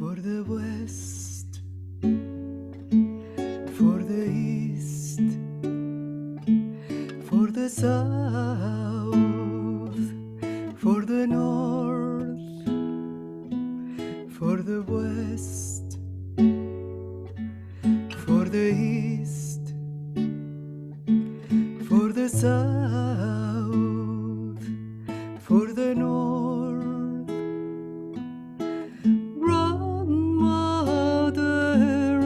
for the west, for the east, for the south, for the north, for the west, for the east, for the south, for the north. Grandmother,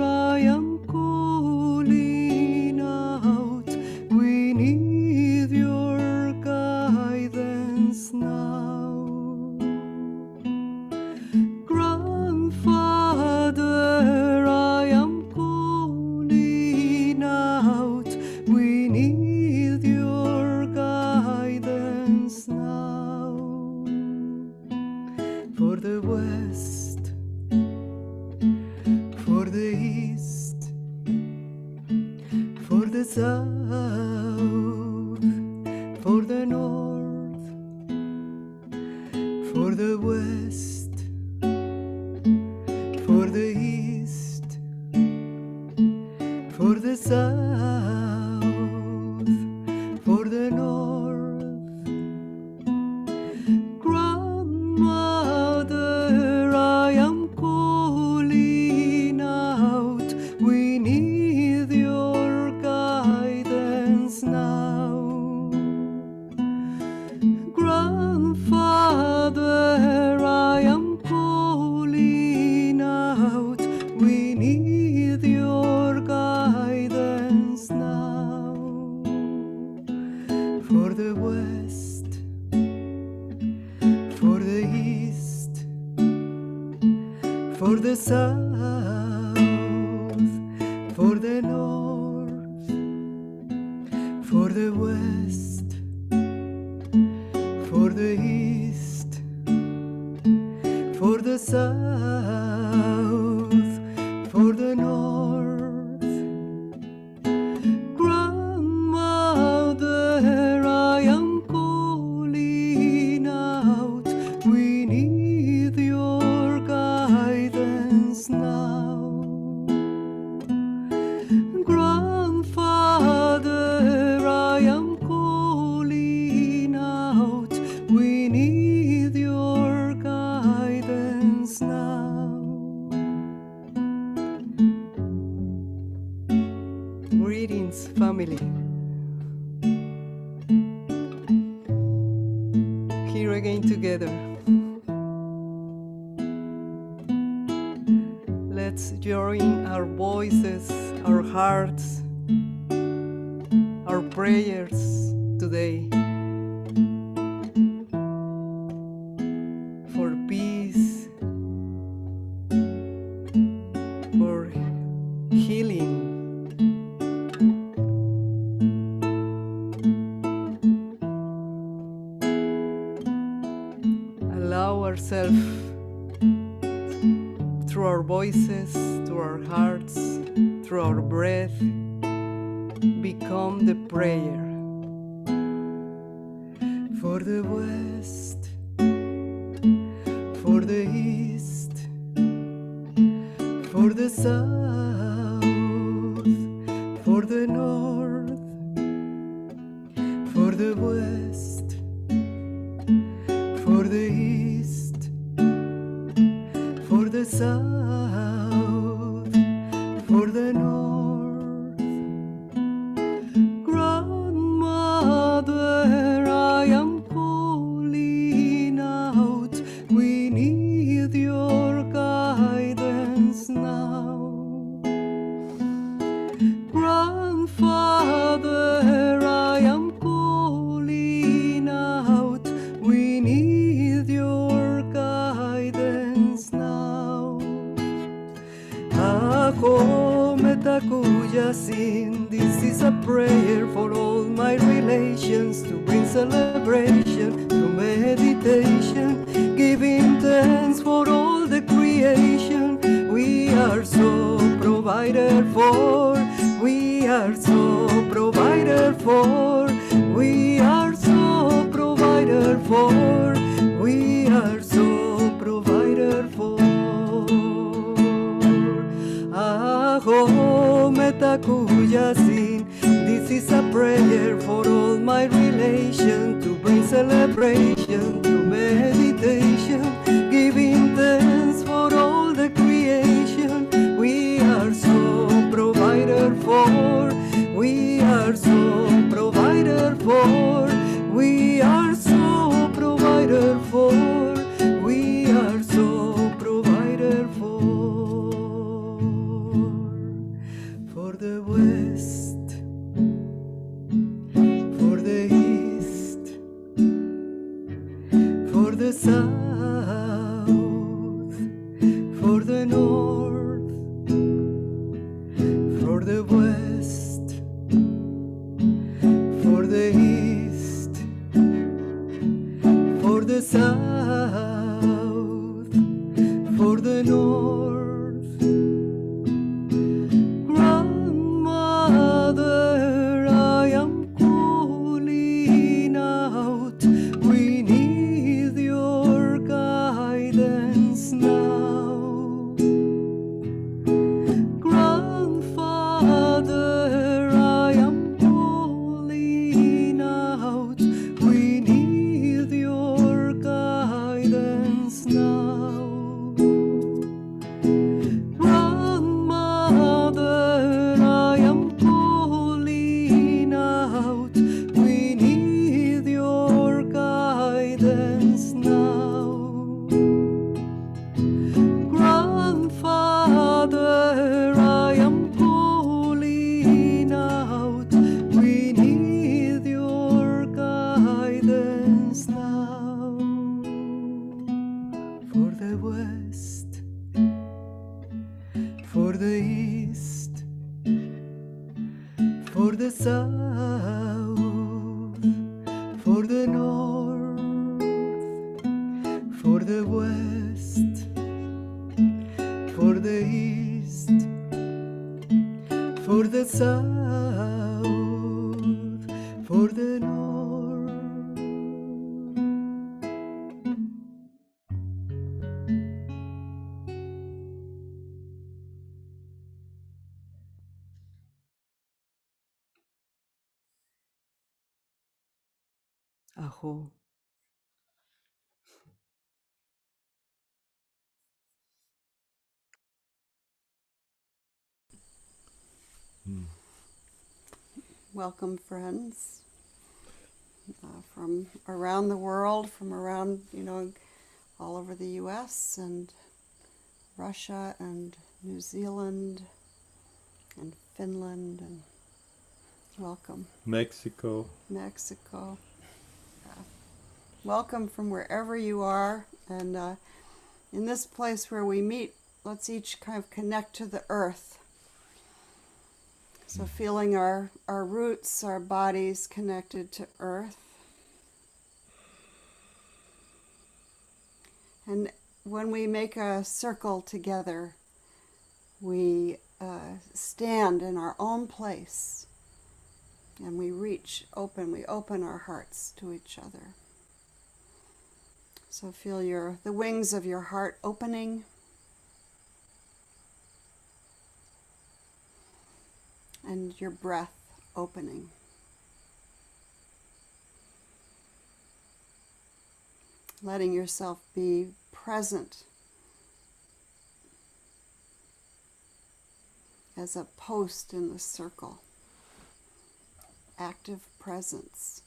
I am calling out. We need your guidance now. Grandfather, I am calling out. We need your guidance now. For the west, for the east, for the south, for the north, for the west, for the east, for the south, for the north. Grandmother, I am calling out. We need your guidance now. Grandfather, I am calling out. We need your guidance now. For the west, for the east, for the south, for the north, for the west, for the east, for the south, for the north. Grandmother, I am calling out. We need your guidance now. Grandfather, I am calling out. We need your guidance now. Greetings, family. Here again together. Let's join our voices, our hearts, our prayers today for peace, for healing. Allow ourselves, through our voices, through our hearts, through our breath, become the prayer. For the west, for the east, for the south, for the north, for the west, for the east, for the south, for the north. Grandmother, I am calling out. We need your guidance now. Grandfather, I am calling out. We need your guidance now. Ako metakuyasin, this is a prayer for all my relations, to bring celebration through meditation, giving thanks for all the creation. We are so provided for, we are so provided for, we are so provided for, we are so provided for. kuya sin. This is a prayer for all my relations, to bring celebration through meditation, giving thanks for all the creation. We are so provided for. We are so provided for. We are so provided for. We are so provided for. For the west, for the east, for the south, for the north, for the west, for the east, for the south, for the north. Grandmother, I am calling out. We need your guidance now. Grandfather, I am calling out. We need your guidance now. Grandmother, I am calling out. We need your guidance now. Grandfather, I am calling out. We need your guidance now. For the west, for the east, for the south, for the north, for the west, for the east, for the south, for the north. Aho. Welcome, friends, from around the world, from around, all over the U.S. and Russia and New Zealand and Finland, and welcome. Mexico. Welcome from wherever you are. And in this place where we meet, let's each kind of connect to the earth. So feeling our roots, our bodies connected to earth. And when we make a circle together, we stand in our own place and we open our hearts to each other. So feel the wings of your heart opening. And your breath opening. Letting yourself be present as a post in the circle. Active presence.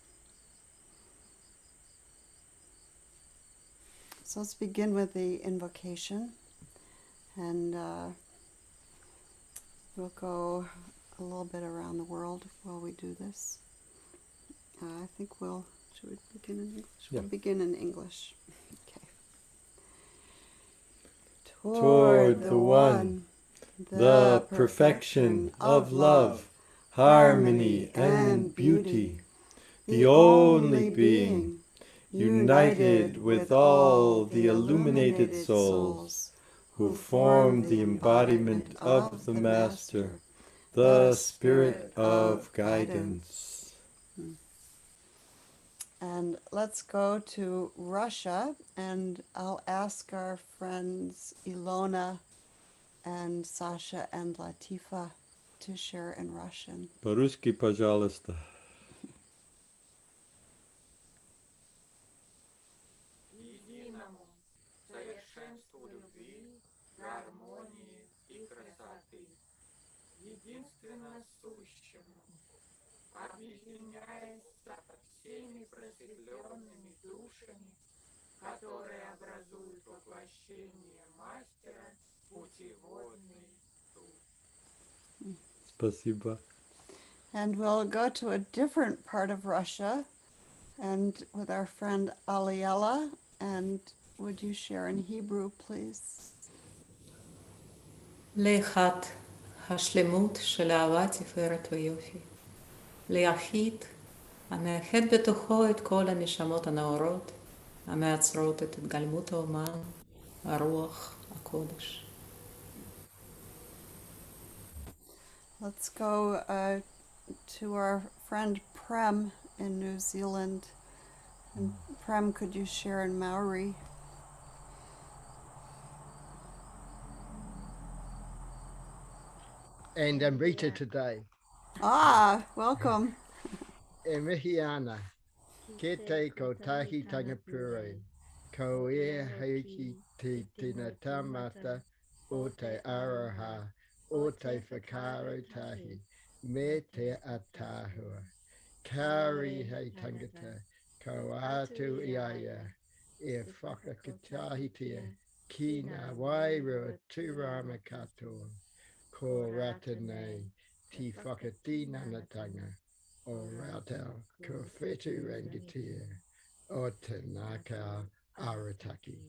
So let's begin with the invocation. And we'll go a little bit around the world while we do this. I think should we begin in English? Yeah. We'll begin in English. Okay. Toward the One, the perfection of love, harmony and beauty, the only being, united with all the illuminated souls who form the embodiment of the Master, the Spirit of Guidance. And let's go to Russia, and I'll ask our friends Ilona and Sasha and Latifa to share in Russian. По-русски, пожалуйста. Единому совершенству любви, гармонии и красоты, единственно сущему, объединяясь со всеми просветленными душами, которые образуют воплощение мастера, путеводный тур. Спасибо. And we'll go to a different part of Russia and with our friend Aliela. And would you share in Hebrew, please? לאחד, השלמות של אהבה, תפארת ויופי. ליחיד, המאחד בתוכו את כל הנשמות הנאורות, המעצרות את התגלמות האומן, הרוח הקודש. Let's go to our friend Prem in New Zealand. And Prem, could you share in Maori? And I'm Rita today. Ah, welcome. E mihi ana, ke te ko tahi tangapure, ko e heiki te tina tamata o te araha, o te whakaro tahi, me te atahua. Kauri hei tangata, ko atu iaia, e whakakatahitia, ki ngā wairua tūrama katoa, ko rata nei, ti whakatinanatanga, o rātau ko whetu rangitia o te nākau arataki.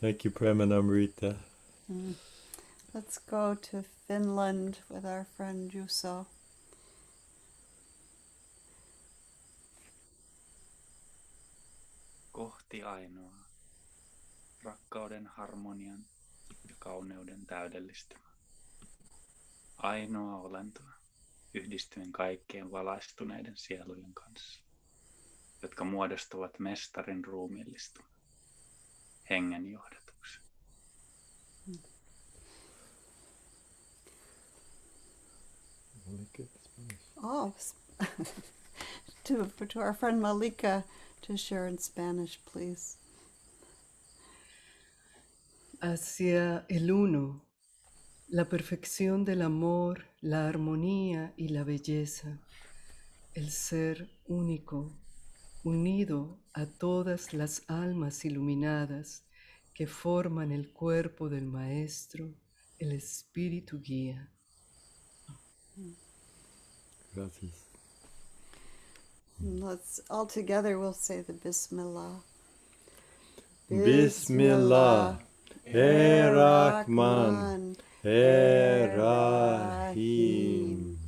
Thank you, Prem and Amrita. Let's go to Finland with our friend Juso. Kohti ainoa, rakkauden harmonian ja kauneuden täydellistymä. Ainoa olentoa, yhdistyen kaikkien valaistuneiden sielujen kanssa, jotka muodostavat mestarin ruumiillistuman, hengen johdatuksen. Oh, to our friend Malika to share in Spanish, please. Hacia el uno, la perfección del amor, la armonía y la belleza, el ser único, unido a todas las almas iluminadas que forman el cuerpo del Maestro, el Espíritu Guía. Gracias. Let's all together we'll say the Bismillah. Bismillah, Rahman, Rahim.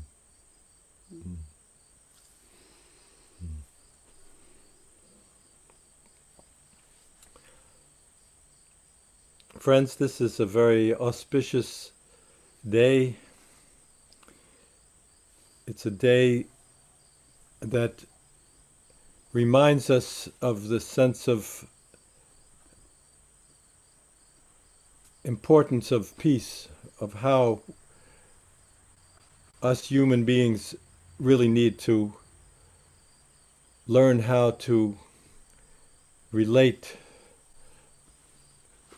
Friends, this is a very auspicious day. It's a day that reminds us of the sense of importance of peace, of how us human beings really need to learn how to relate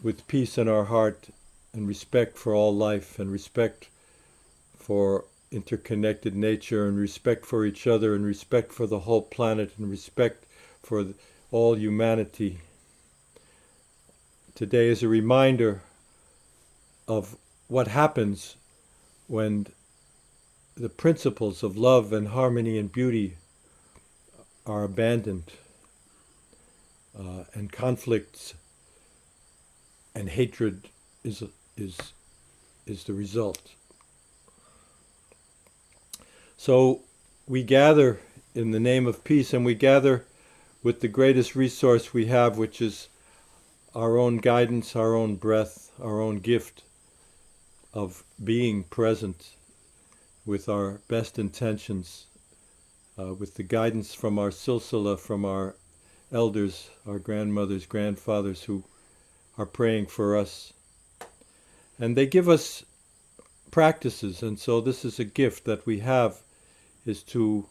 with peace in our heart and respect for all life and respect for interconnected nature and respect for each other and respect for the whole planet and respect for all humanity. Today is a reminder of what happens when the principles of love and harmony and beauty are abandoned, and conflicts and hatred is the result. So we gather in the name of peace, and we gather with the greatest resource we have, which is our own guidance, our own breath, our own gift of being present with our best intentions, with the guidance from our silsila, from our elders, our grandmothers, grandfathers who are praying for us. And they give us practices, and so this is a gift that we have, is to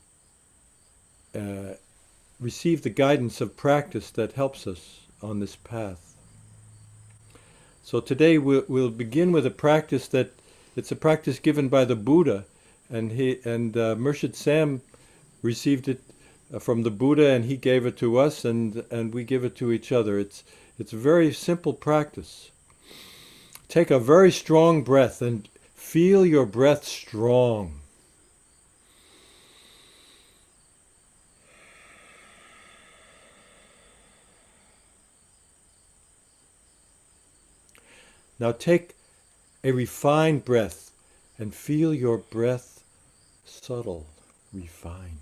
receive the guidance of practice that helps us on this path. So today we'll begin with a practice that it's a practice given by the Buddha, and Murshid Sam received it from the Buddha, and he gave it to us, and we give it to each other. It's a very simple practice. Take a very strong breath and feel your breath strong. Now take a refined breath and feel your breath subtle, refined.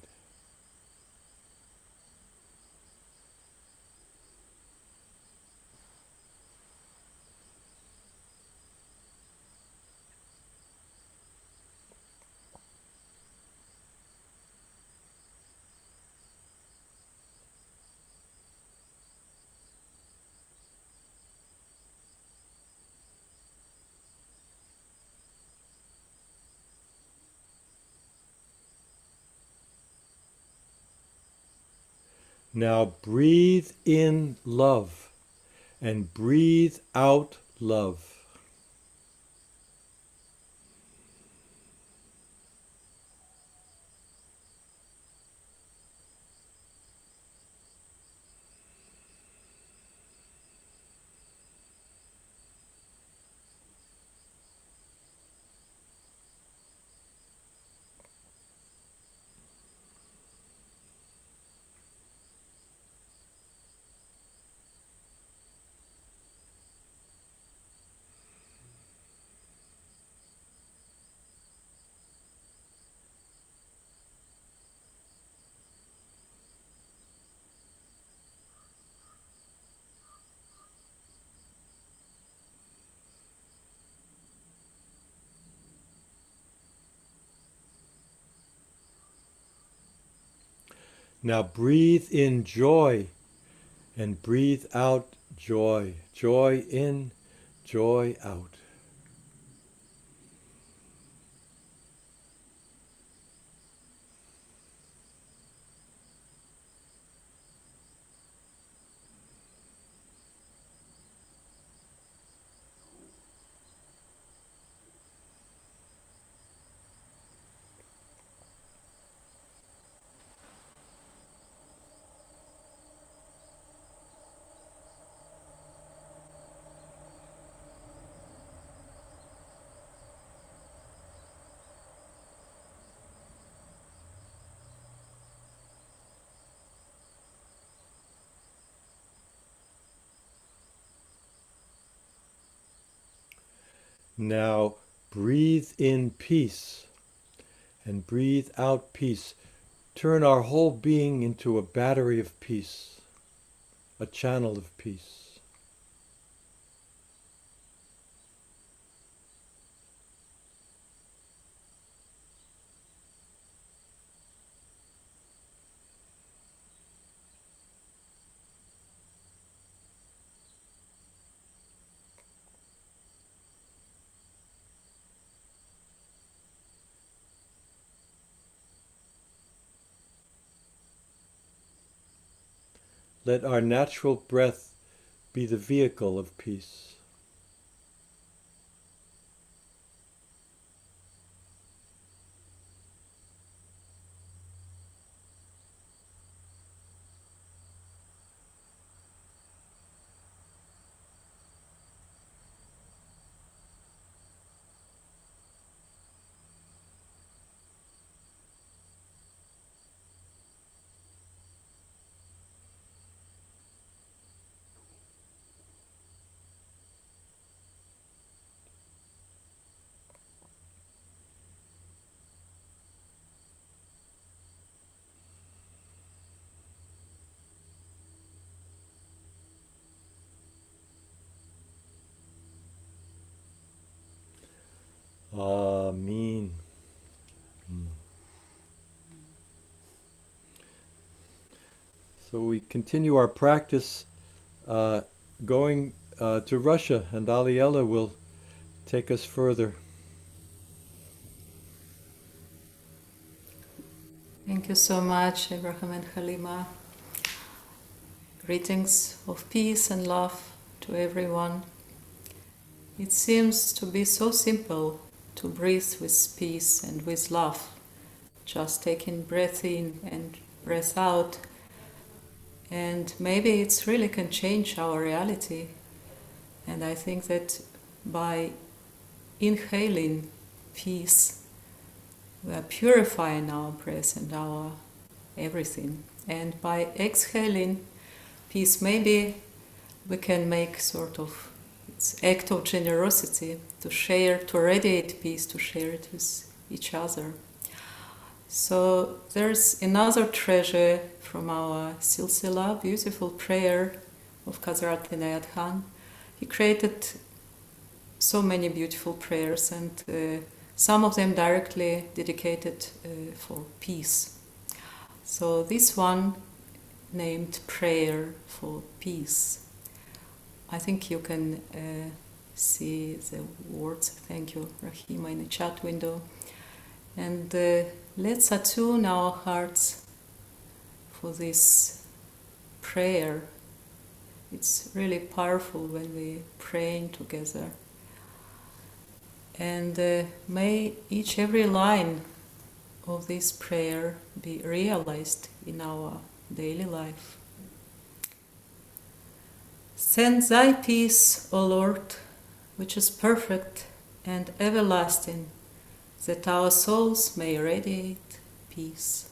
Now breathe in love and breathe out love. Now breathe in joy and breathe out joy. Joy in, joy out. Now breathe in peace and breathe out peace. Turn our whole being into a battery of peace, a channel of peace. Let our natural breath be the vehicle of peace. Amen. So we continue our practice going to Russia, and Aliella will take us further. Thank you so much, Abraham and Halima. Greetings of peace and love to everyone. It seems to be so simple to breathe with peace and with love, just taking breath in and breath out. And maybe it really can change our reality. And I think that by inhaling peace, we are purifying our breath and our everything. And by exhaling peace, maybe we can make sort of its act of generosity to share, to radiate peace, to share it with each other. So there's another treasure from our Silsila, beautiful prayer of Hazrat Inayat Khan. He created so many beautiful prayers, and some of them directly dedicated for peace. So this one named Prayer for Peace. I think you can see the words, thank you, Rahima, in the chat window. And let's attune our hearts for this prayer. It's really powerful when we're praying together. And may every line of this prayer be realized in our daily life. Send thy peace, O Lord, which is perfect and everlasting, that our souls may radiate peace.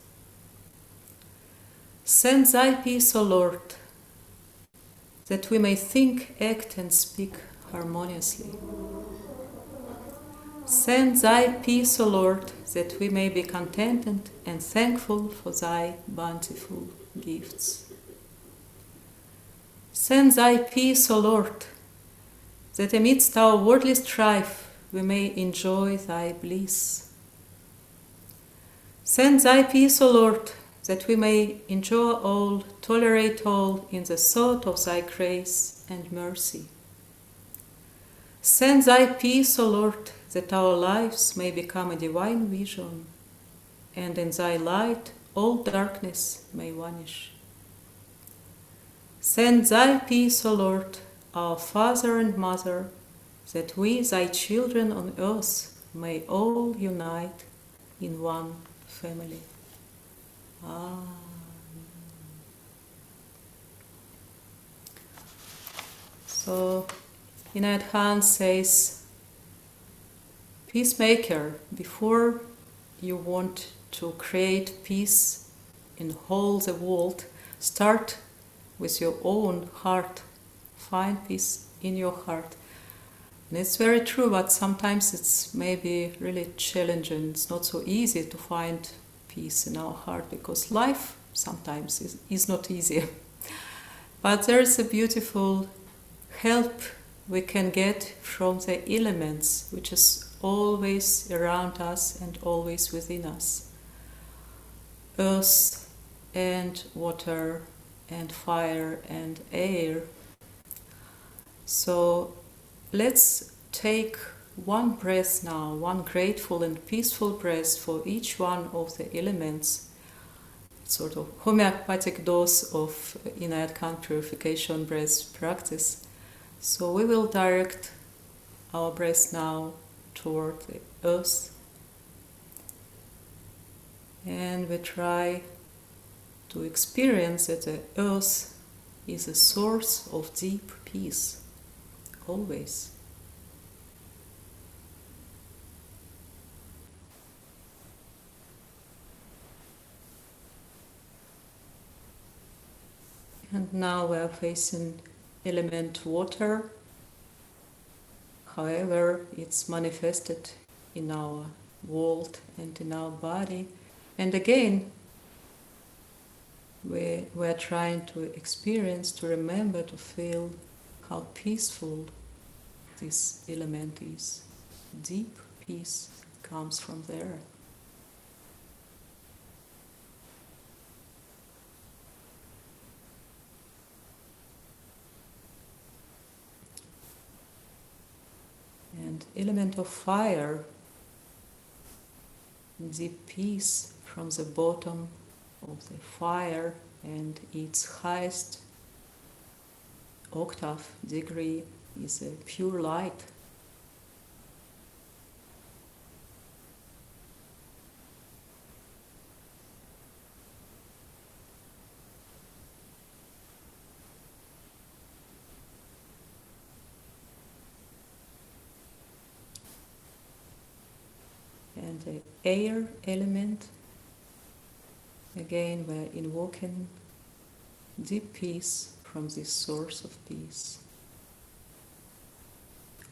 Send thy peace, O Lord, that we may think, act, and speak harmoniously. Send thy peace, O Lord, that we may be contented and thankful for thy bountiful gifts. Send thy peace, O Lord, that amidst our worldly strife we may enjoy thy bliss. Send thy peace, O Lord, that we may enjoy all, tolerate all in the thought of thy grace and mercy. Send thy peace, O Lord, that our lives may become a divine vision, and in thy light all darkness may vanish. Send thy peace, O Lord, our Father and Mother, that we, thy children on earth, may all unite in one family. Amen. So, Inayat Khan says, Peacemaker, before you want to create peace in whole the world, start with your own heart. Find peace in your heart. And it's very true, but sometimes it's maybe really challenging. It's not so easy to find peace in our heart because life sometimes is not easy. But there is a beautiful help we can get from the elements, which is always around us and always within us. Earth and water and fire and air. So let's take one breath now, one grateful and peaceful breath for each one of the elements. Sort of homeopathic dose of Inayat Khan purification breath practice. So we will direct our breath now toward the earth, and we try to experience that the earth is a source of deep peace, always. And now we are facing element water. However, it's manifested in our world and in our body. And again, we're trying to experience, to remember, to feel how peaceful this element is. Deep peace comes from there. And element of fire deep peace from the bottom of the fire, and its highest octave degree is a pure light. And the air element, again, we're invoking deep peace from this source of peace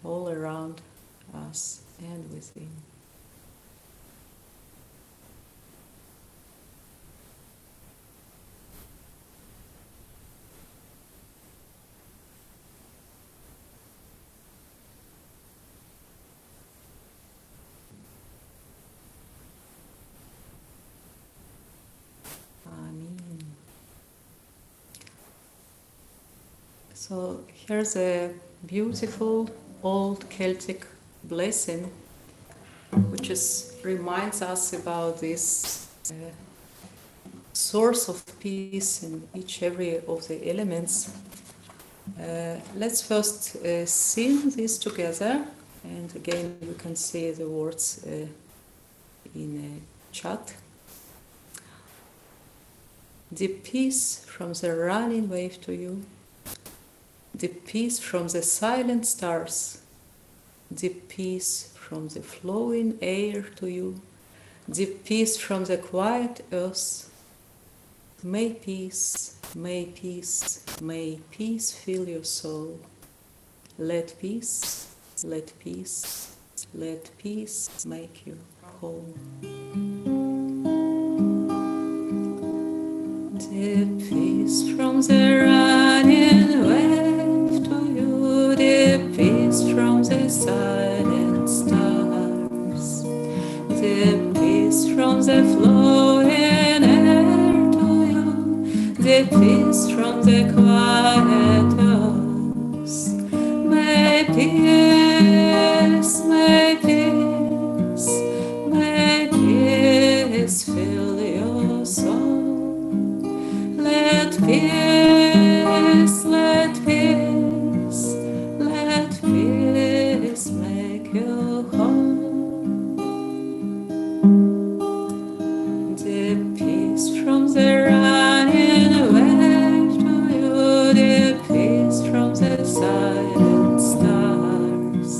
all around us and within. Amen. So here's a beautiful old Celtic blessing, which reminds us about this source of peace in each every of the elements. Let's first sing this together, and again you can see the words in a chat. Deep peace from the running wave to you, deep peace from the silent stars, deep peace from the flowing air to you, deep peace from the quiet earth. May peace, may peace, may peace fill your soul. Let peace, let peace, let peace make you whole. Deep peace from the running wave to you, deep peace from the silent stars, deep peace from the flowing air to you, deep peace from the quiet earth. May peace, may peace, may peace fill your soul. Let peace, let peace, let peace make you whole. Deep peace from the running wave to you, deep peace from the silent stars,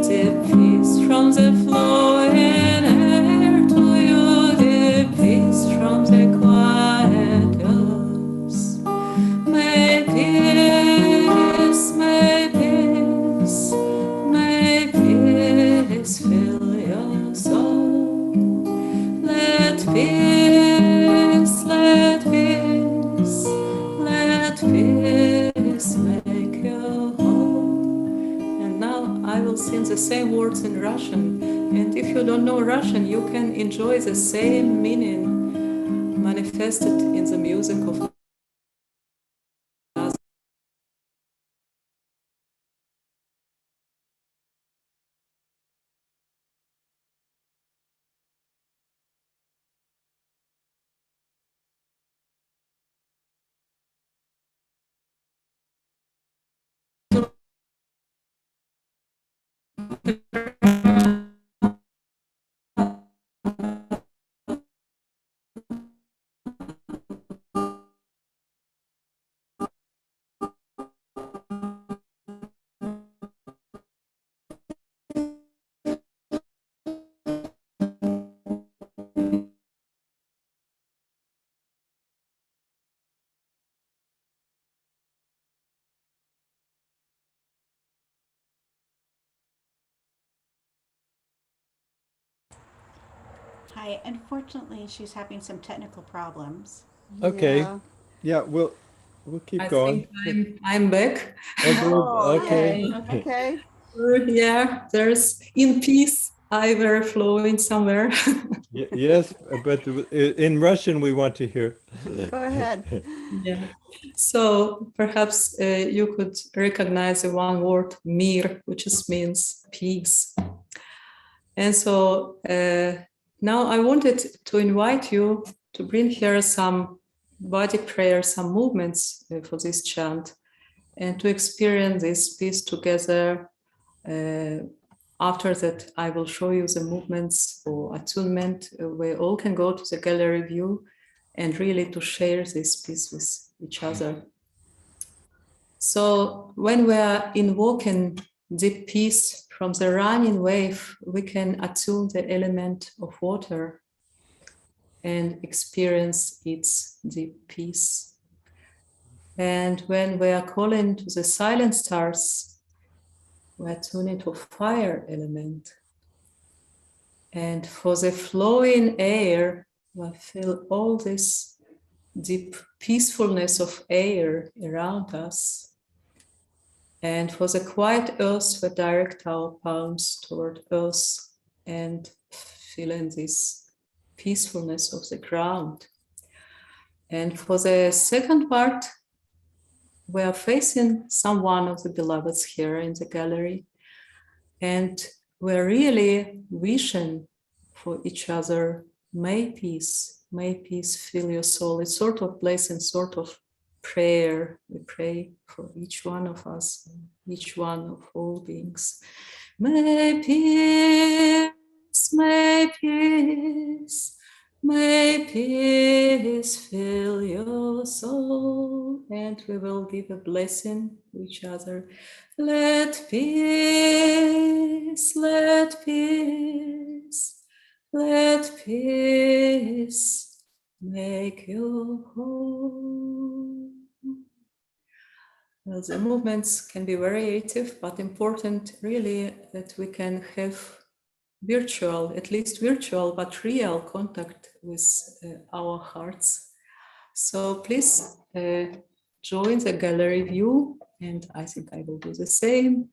deep peace from the flowing air to you, deep peace from the quiet earth. May peace, may peace, may peace fill your soul. Let peace, let peace, let peace make you whole. And now I will sing the same words in Russian. And if you don't know Russian, you can enjoy the same meaning manifested in the music of Hi, unfortunately, she's having some technical problems. Okay. Yeah. Yeah, we'll keep I going. think I'm back. Oh, Okay. okay. Okay. Yeah, there's in peace. I were flowing somewhere. Yes, but in Russian we want to hear. Go ahead. Yeah. So perhaps you could recognize the one word "mir," which means peace. And so Now I wanted to invite you to bring here some body prayer, some movements for this chant, and to experience this peace together. After that, I will show you the movements for attunement. We all can go to the gallery view and really to share this peace with each other. So when we are invoking deep peace from the running wave, we can attune the element of water and experience its deep peace. And when we are calling to the silent stars, we are tuning to fire element. And for the flowing air, we feel all this deep peacefulness of air around us. And for the quiet earth, we direct our palms toward earth and feeling this peacefulness of the ground. And for the second part, we are facing someone of the beloveds here in the gallery. And we're really wishing for each other, may peace fill your soul. It's sort of blessing, sort of prayer. We pray for each one of us, each one of all beings. May peace, may peace, may peace fill your soul. And we will give a blessing to each other. Let peace, let peace, let peace make you whole. Well, the movements can be variative, but important really that we can have virtual, at least virtual, but real contact with our hearts. So please join the gallery view, and I think I will do the same.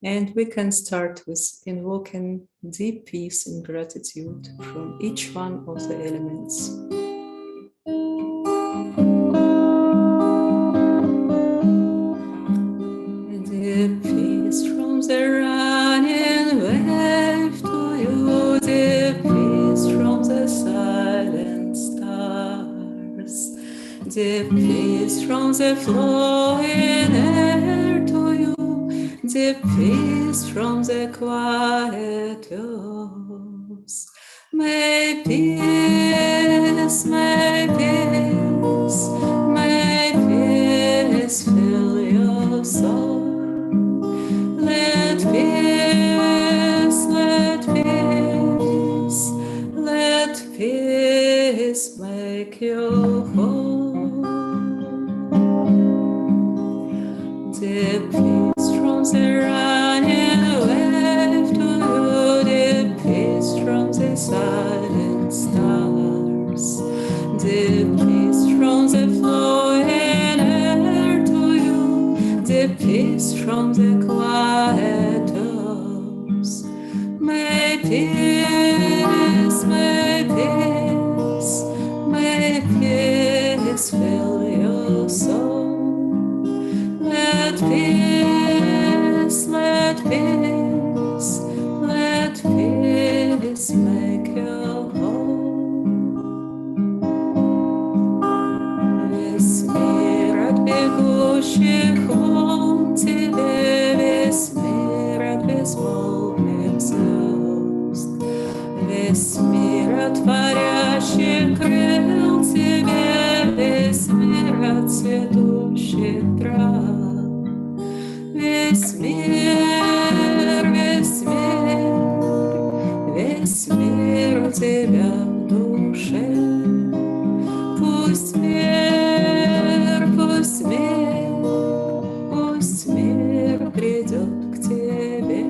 And we can start with invoking deep peace and gratitude from each one of the elements. Deep peace from the running wave to you, deep peace from the silent stars, deep peace from the flowing air to you, deep peace from the quiet earth. May peace, may peace, may peace fill your soul. Let peace, let peace, let peace make you whole. Deep peace from the running wave to you, deep peace from the silent stars, deep peace from the flowing air to you, deep peace from the quiet earth. May peace, may peace, may peace fill your soul. Let peace, let peace, let peace make you whole. Весь мир от бегущих волн тебе, весь мир от безмолвных звезд, весь мир от парящих крыл тебе, весь мир от цветущих трав. Весь мир, весь мир, весь мир у тебя в душе. Пусть мир, пусть мир, пусть мир придет к тебе.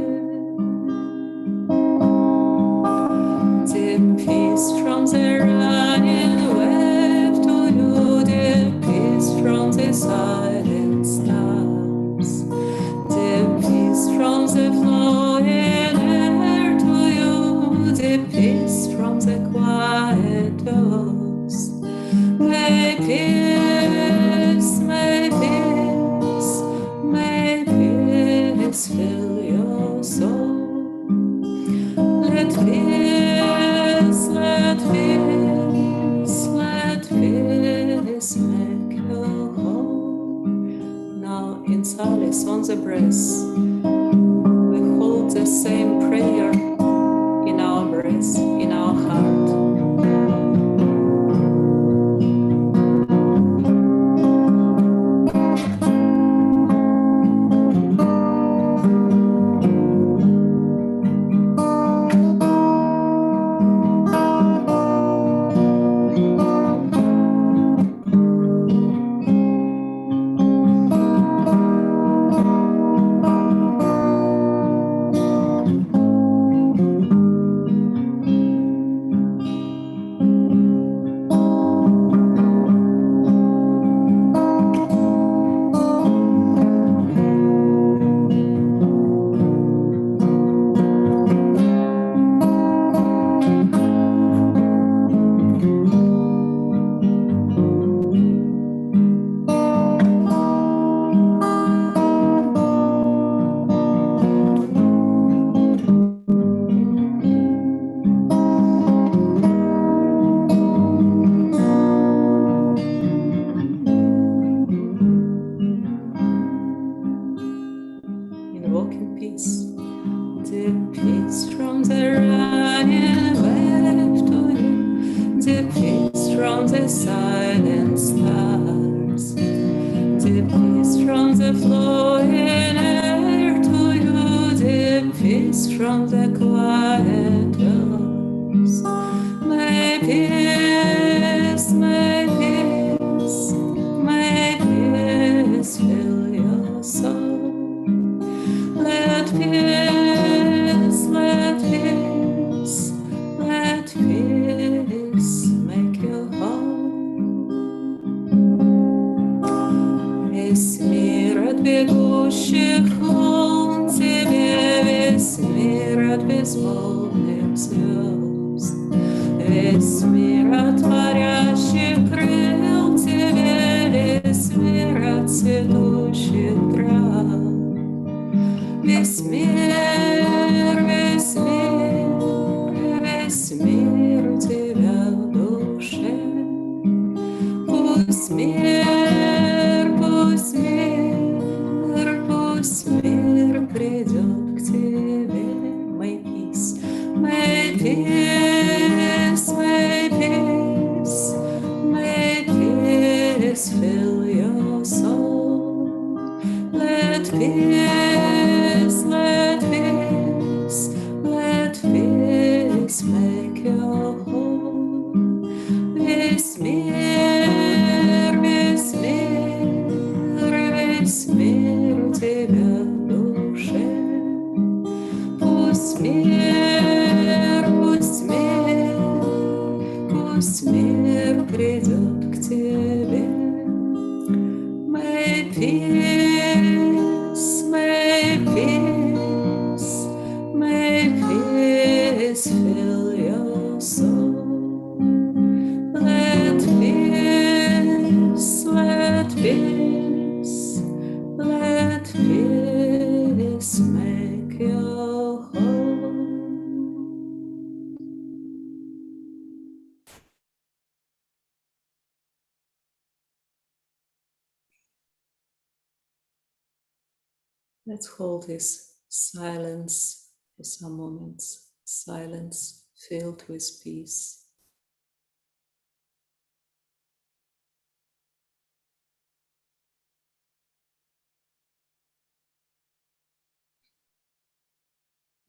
Deep peace from the running wave to you, deep peace from the silent stars, deep peace from the flowing air to you, deep peace from the quiet earth. May peace, may peace, may peace fill your soul. Let peace, breath. We hold the same prayer in our breath, in our heart. Invoke in peace. The peace from the running wave to you. The peace from the silent stars. The peace from the flowing air to you. The peace from the quiet hills. My peace, my peace, my peace fill your soul. Let peace, let peace, let peace make you whole. Весь мир от бегущих волн тебе, весь мир от безмолвных звезд, весь мир от парящих крыл тебе, весь мир от цветущих трав. Весь мир, весь мир, весь мир у тебя в душе. Пусть мир, пусть мир, пусть мир придет к тебе. My peace, my peace, my peace, my peace fill your soul. Let peace, let peace, let peace make you whole. Весь мир, весь мир, весь мир у тебя в душе. Пусть мир, пусть мир, пусть мир придет к тебе. My peace, my peace, my peace fill your soul. Let peace, let peace, let peace make you whole. Let's hold this silence for some moments, silence filled with peace.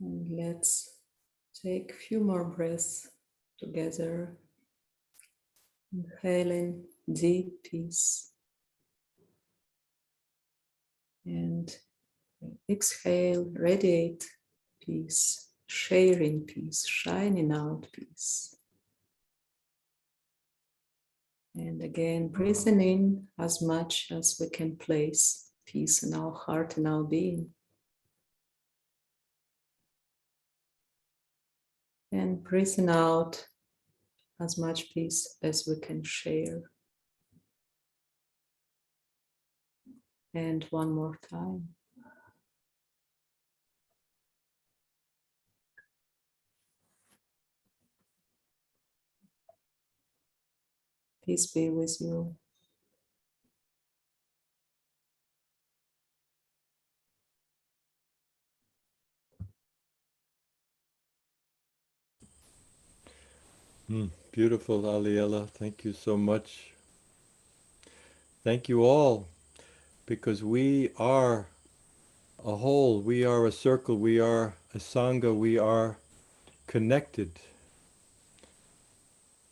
And let's take a few more breaths together, inhaling deep peace and exhale, radiate peace, sharing peace, shining out peace. And again, breathing in as much as we can place peace in our heart and our being. And breathing out as much peace as we can share. And one more time. Peace be with you. Beautiful, Aliela. Thank you so much. Thank you all, because we are a whole, we are a circle, we are a Sangha, we are connected,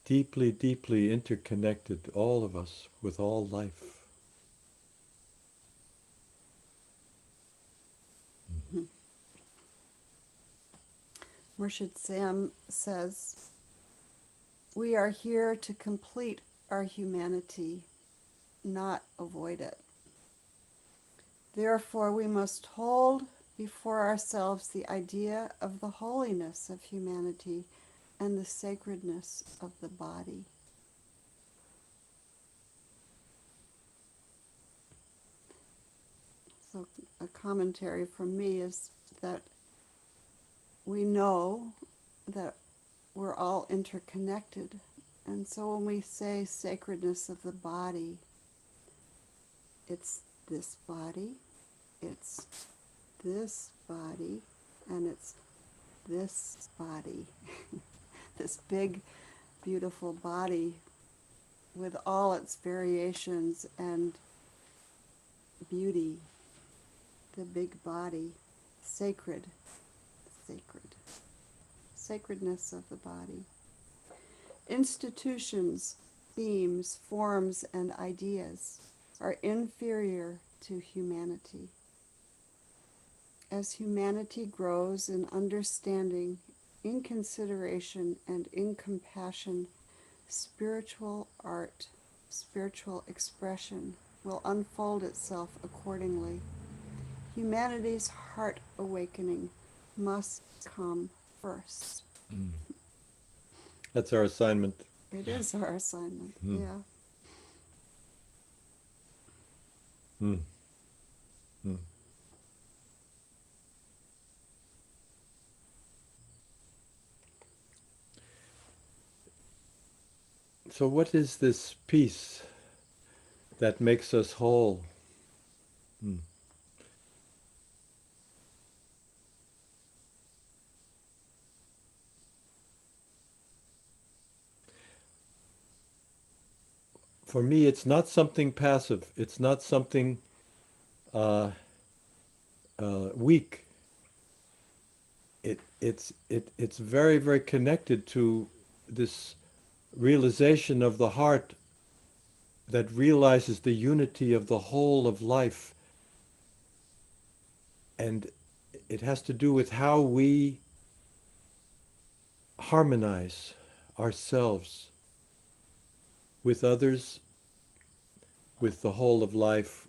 deeply, deeply interconnected, all of us, with all life. Murshid Sam says, we are here to complete our humanity, not avoid it. Therefore, we must hold before ourselves the idea of the holiness of humanity and the sacredness of the body. So, a commentary from me is that we know that we're all interconnected. And so when we say sacredness of the body, it's this body, it's this body, and it's this body. This big, beautiful body with all its variations and beauty. The big body, sacred, sacred. Sacredness of the body. Institutions, themes, forms, and ideas are inferior to humanity. As humanity grows in understanding, in consideration, and in compassion, spiritual art, spiritual expression will unfold itself accordingly. Humanity's heart awakening must come first. That's our assignment. It is our assignment, yeah. Mm. Mm. So what is this peace that makes us whole? Mm. For me, it's not something passive. It's not something weak. It's very, very connected to this realization of the heart that realizes the unity of the whole of life. And it has to do with how we harmonize ourselves with others, with the whole of life.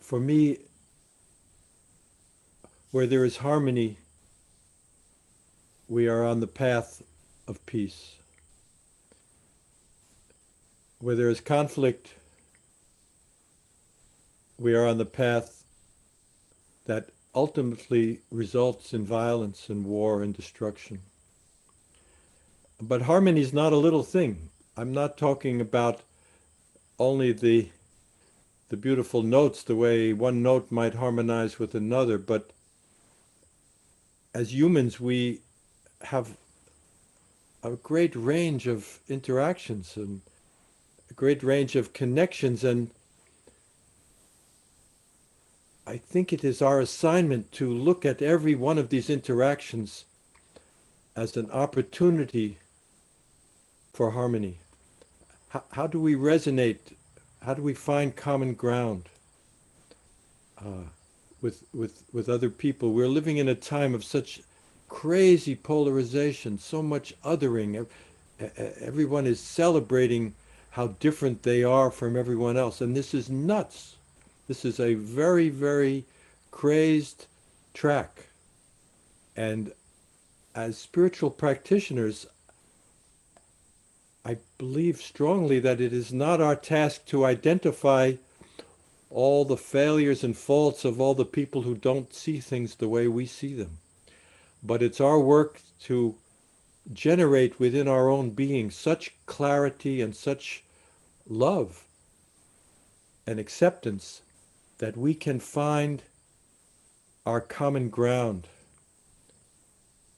For me, where there is harmony, we are on the path of peace. Where there is conflict, we are on the path that ultimately results in violence and war and destruction. But harmony is not a little thing. I'm not talking about only the beautiful notes, the way one note might harmonize with another, but as humans we have a great range of interactions and a great range of connections, and I think it is our assignment to look at every one of these interactions as an opportunity for harmony. How do we resonate? How do we find common ground with other people? We're living in a time of such crazy polarization, so much othering. Everyone is celebrating how different they are from everyone else, and this is nuts. This is a very, very crazed track. And as spiritual practitioners, I believe strongly that it is not our task to identify all the failures and faults of all the people who don't see things the way we see them. But it's our work to generate within our own being such clarity and such love and acceptance that we can find our common ground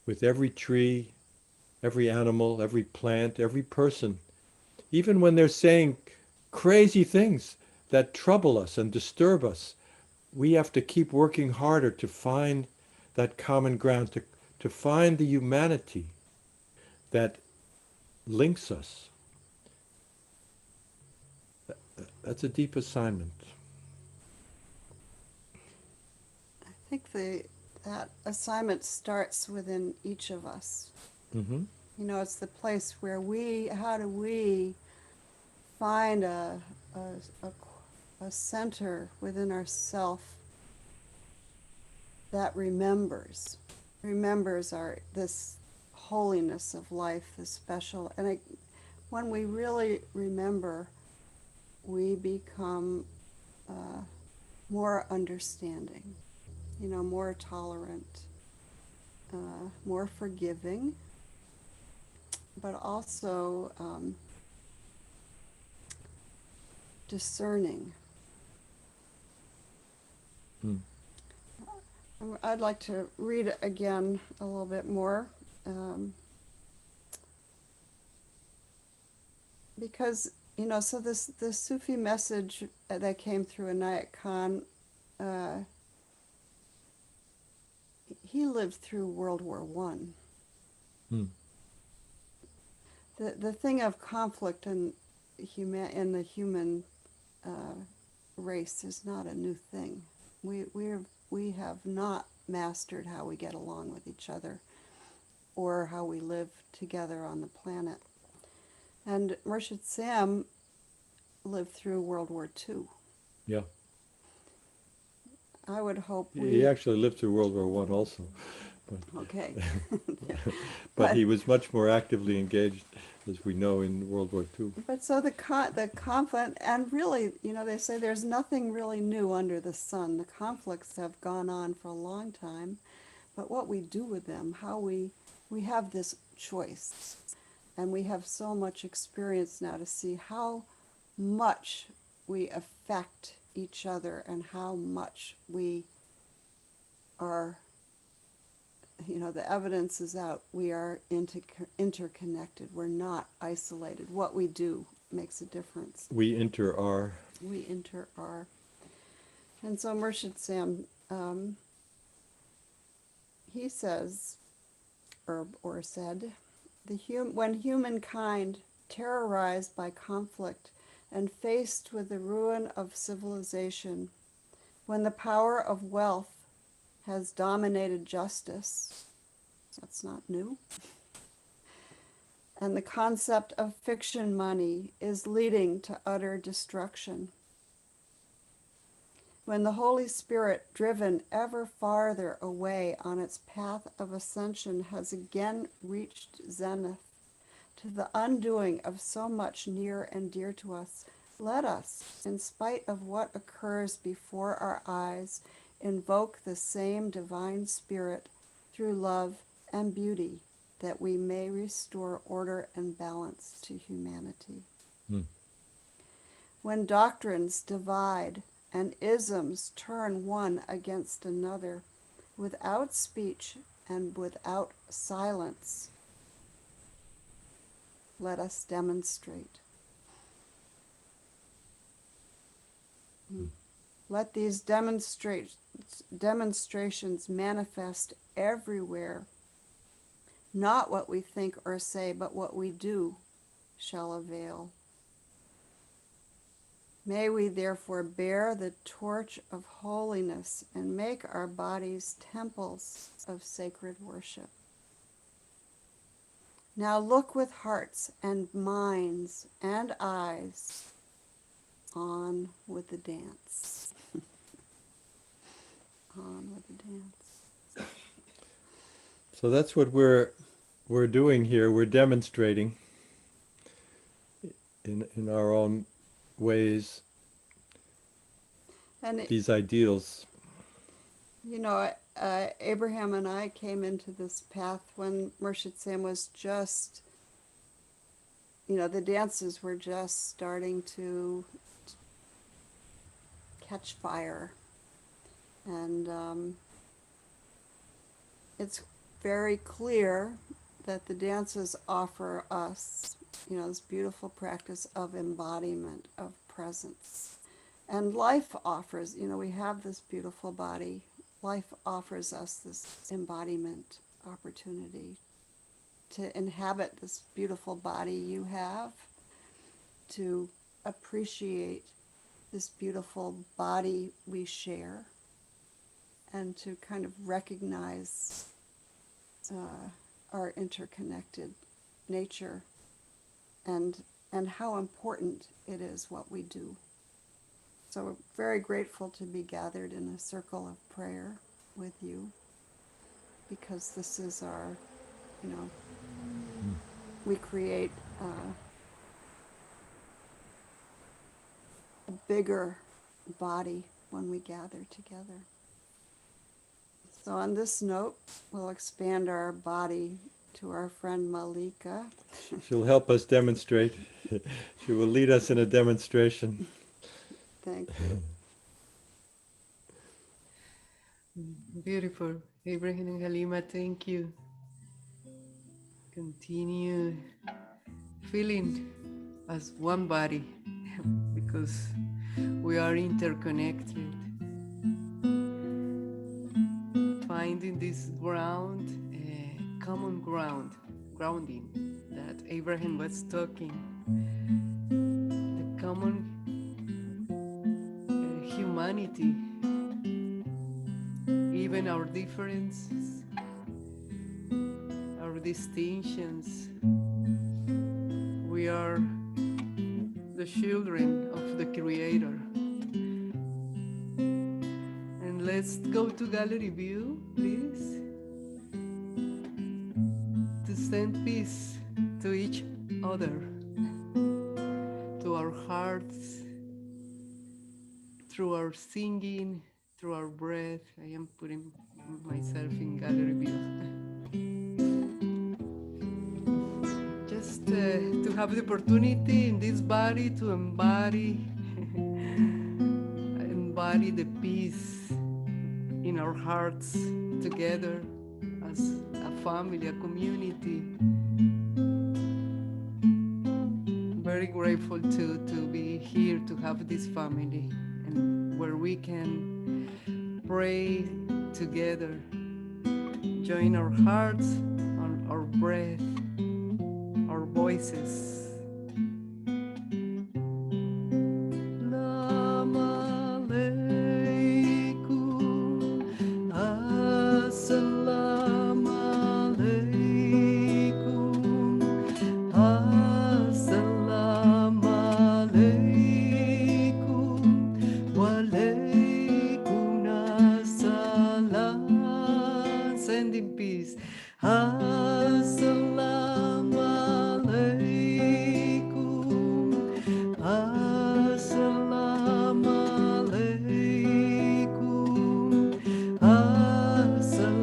with every tree, every animal, every plant, every person, even when they're saying crazy things that trouble us and disturb us, we have to keep working harder to find that common ground, to find the humanity that links us. That's a deep assignment. I think that assignment starts within each of us. Mm-hmm. You know, it's the place where how do we find a center within ourself that remembers this holiness of life, this special. And when we really remember, we become more understanding, you know, more tolerant, more forgiving, but also discerning. Mm. I'd like to read it again a little bit more, because, you know, so this Sufi message that came through Inayat Khan, he lived through World War One. Mm. The thing of conflict in the human race is not a new thing. We have not mastered how we get along with each other or how we live together on the planet. And Murshid Sam lived through World War II. Yeah. I would hope He actually lived through World War One also. Okay. But he was much more actively engaged, as we know, in World War II. But so the conflict, and really, you know, they say there's nothing really new under the sun. The conflicts have gone on for a long time, but what we do with them, how we have this choice, and we have so much experience now to see how much we affect each other and how much we are, you know, the evidence is out. We are interconnected. We're not isolated. What we do makes a difference. We enter our. We are. And so Murshid Sam, he says, or said, when humankind, terrorized by conflict and faced with the ruin of civilization, when the power of wealth has dominated justice, that's not new, and the concept of fiction money is leading to utter destruction. When the Holy Spirit, driven ever farther away on its path of ascension, has again reached zenith, to the undoing of so much near and dear to us, let us, in spite of what occurs before our eyes, invoke the same divine spirit through love and beauty, that we may restore order and balance to humanity. Hmm. When doctrines divide and isms turn one against another, without speech and without silence, let us demonstrate. Let these demonstrations manifest everywhere. Not what we think or say, but what we do shall avail. May we therefore bear the torch of holiness and make our bodies temples of sacred worship. Now look with hearts and minds and eyes on with the dance. On with the dance. So that's what we're doing here. We're demonstrating in our own ways And these ideals. you know, Abraham and I came into this path when Murshid Sam was just, you know, the dances were just starting to catch fire. And it's very clear that the dances offer us, this beautiful practice of embodiment, of presence. And life offers, we have this beautiful body. Life offers us this embodiment opportunity to inhabit this beautiful body you have, to appreciate this beautiful body we share, and to kind of recognize our interconnected nature and how important it is what we do. So we're very grateful to be gathered in a circle of prayer with you, because this is our, we create a bigger body when we gather together. So on this note, we'll expand our body to our friend Malika. She'll help us demonstrate. She will lead us in a demonstration. Thank you. Beautiful. Abraham and Halima, thank you. Continue feeling as one body because we are interconnected. Finding this ground, common grounding that Abraham was talking, the common humanity, even our differences, our distinctions. We are the children of the Creator. And let's go to gallery view, please, to send peace to each other, to our hearts, through our singing, through our breath. I am putting myself in gallery view. Just to have the opportunity in this body to embody the peace in our hearts together as a family, a community. Very grateful to be here, to have this family, and where we can pray together, join our hearts on our breath, our voices. Sending peace. Assalamu alaikum. Assalamu alaikum. Assalamu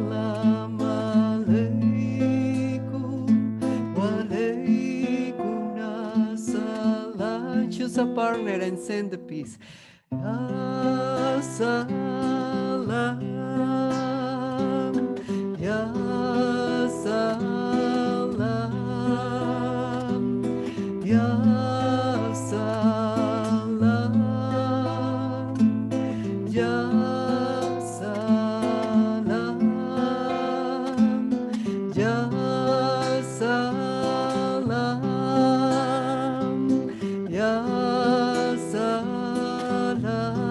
alaikum. Wa alaikum assalam. Choose a partner and send the peace. Assalam. Ya salam, ya salam, ya salam, ya salam, ya salam,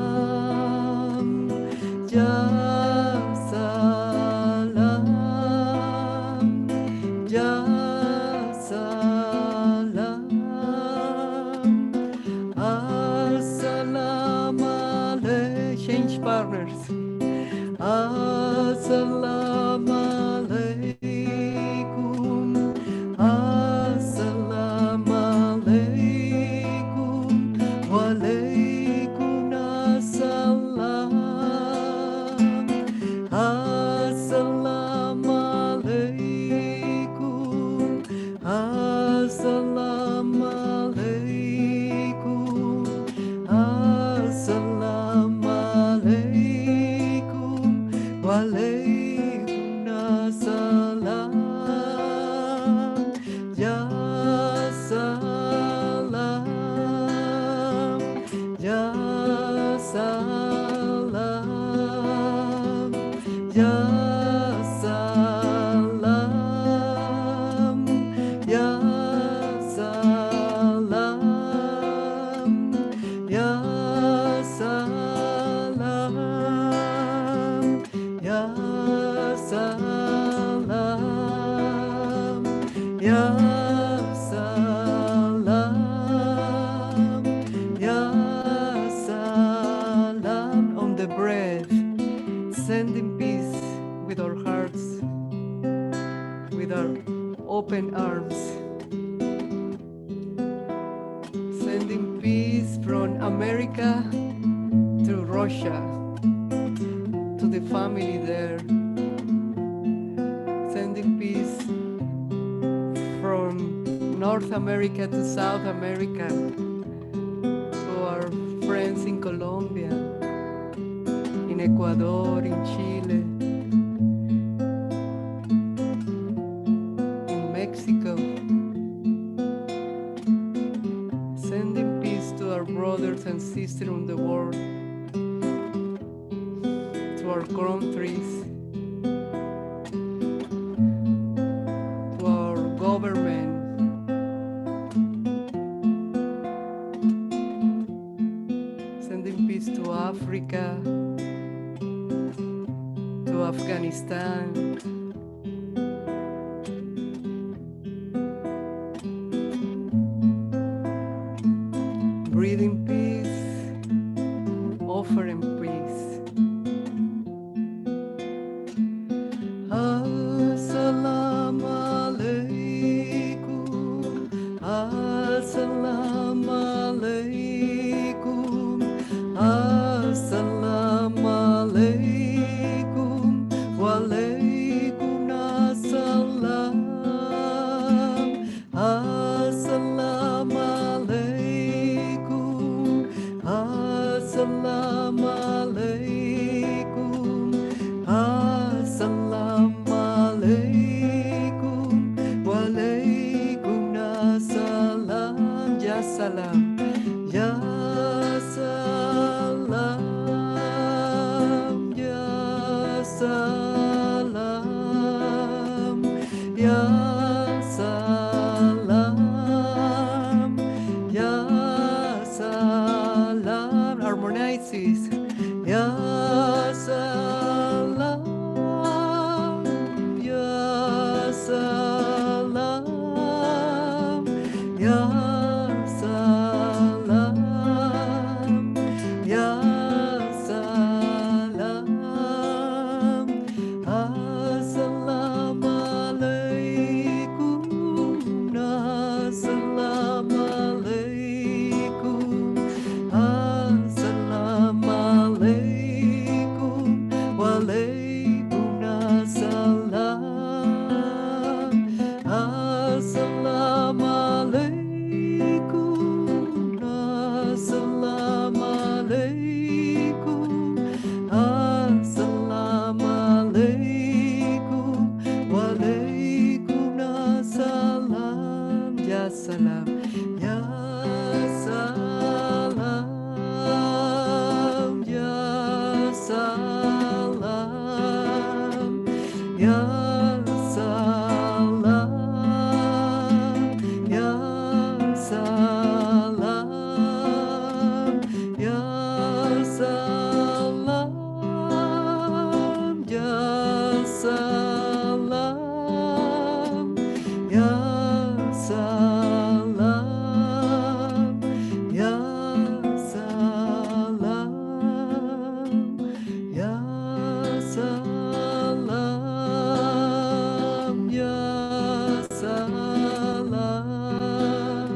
salam, ya salam, ya salam. On the breath, sending peace with our hearts, with our open arms, sending peace from America to Russia, to the family there, sending peace from North America to South America, to our friends in Colombia, in Ecuador, in Chile, in Mexico, sending peace to our brothers and sisters in the world, to our countries, to our government, sending peace to Africa, to Afghanistan, breathing peace, offering peace. Assalamu alaikum, assalamu alaikum, assalamu alaikum, walaikum assalam, assalamu alaikum, assalamu alaikum, assalamu alaikum, walaikum assalam, ya salam, ya salam, ya salam, ya salam, ya salam, harmonizes, ya salam, ya salam, ya salam, ya salam, assalamu alaikum, assalamu alaikum, assalamu alaikum, walaikum assalam, assalamu alaikum, assalamu alaikum, assalamu alaikum, walaikum assalam, ya salam, ya salam, ya salam, ya salam, ya salam, ya salam, ya salam, ya salam, ya salam, ya salam, ya salam, ya salam,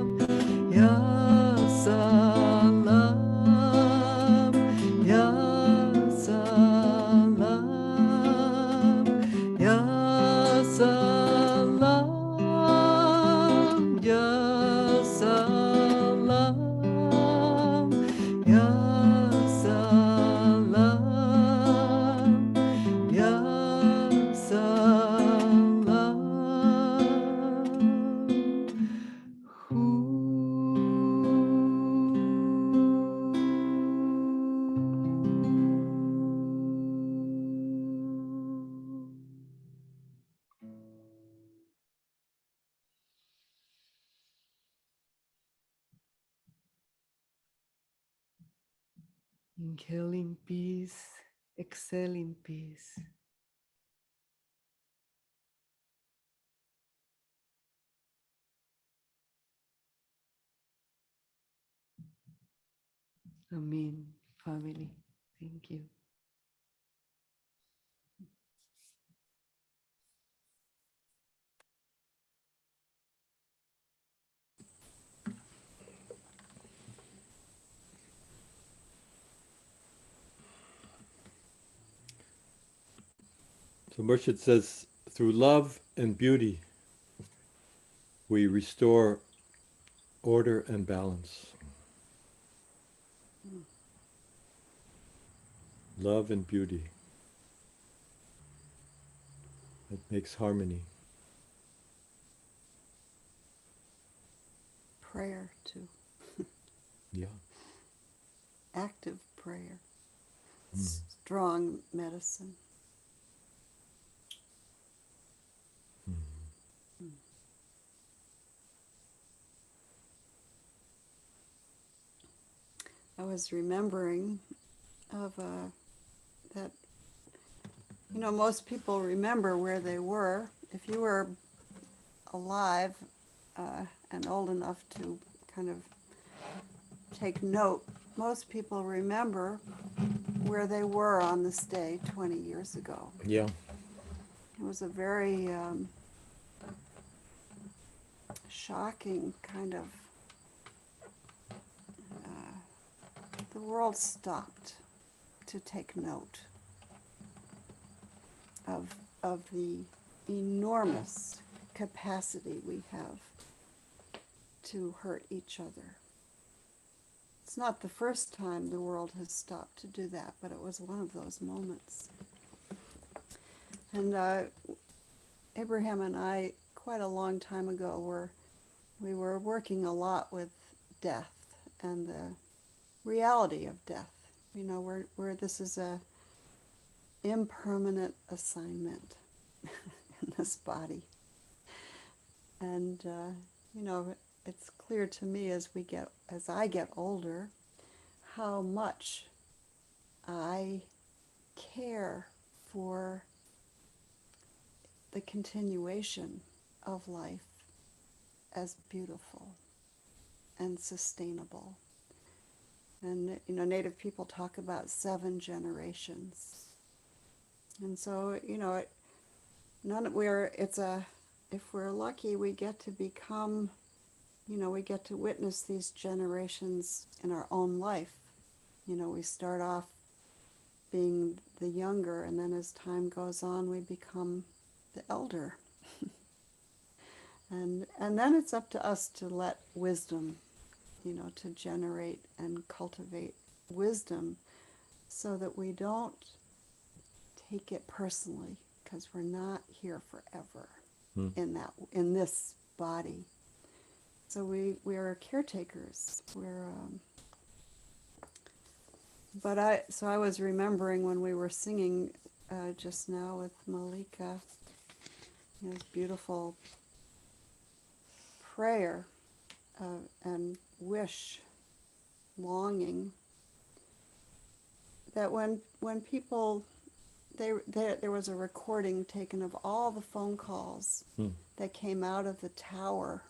ya salam, ya salam, ya salam, ya salam, ya salam. Inhaling peace, exhaling peace. Amen, family. Thank you. So Murshid says, through love and beauty, we restore order and balance. Love and beauty. It makes harmony. Prayer too. Yeah. Active prayer. Strong medicine. I was remembering of that, most people remember where they were. If you were alive and old enough to kind of take note, most people remember where they were on this day 20 years ago. Yeah. It was a very shocking kind of, the world stopped to take note of the enormous capacity we have to hurt each other. It's not the first time the world has stopped to do that, but it was one of those moments. And Abraham and I, quite a long time ago, we were working a lot with death and the reality of death. Where this is a impermanent assignment in this body. And it's clear to me as I get older, how much I care for the continuation of life as beautiful and sustainable. And Native people talk about 7 generations. And so, if we're lucky, we get to become, we get to witness these generations in our own life. We start off being the younger, and then as time goes on, we become the elder. And then it's up to us to let wisdom, to generate and cultivate wisdom so that we don't take it personally, because we're not here forever in this body. So we are caretakers. So I was remembering when we were singing just now with Malika, this beautiful prayer and wish, longing, that when people, there was a recording taken of all the phone calls that came out of the tower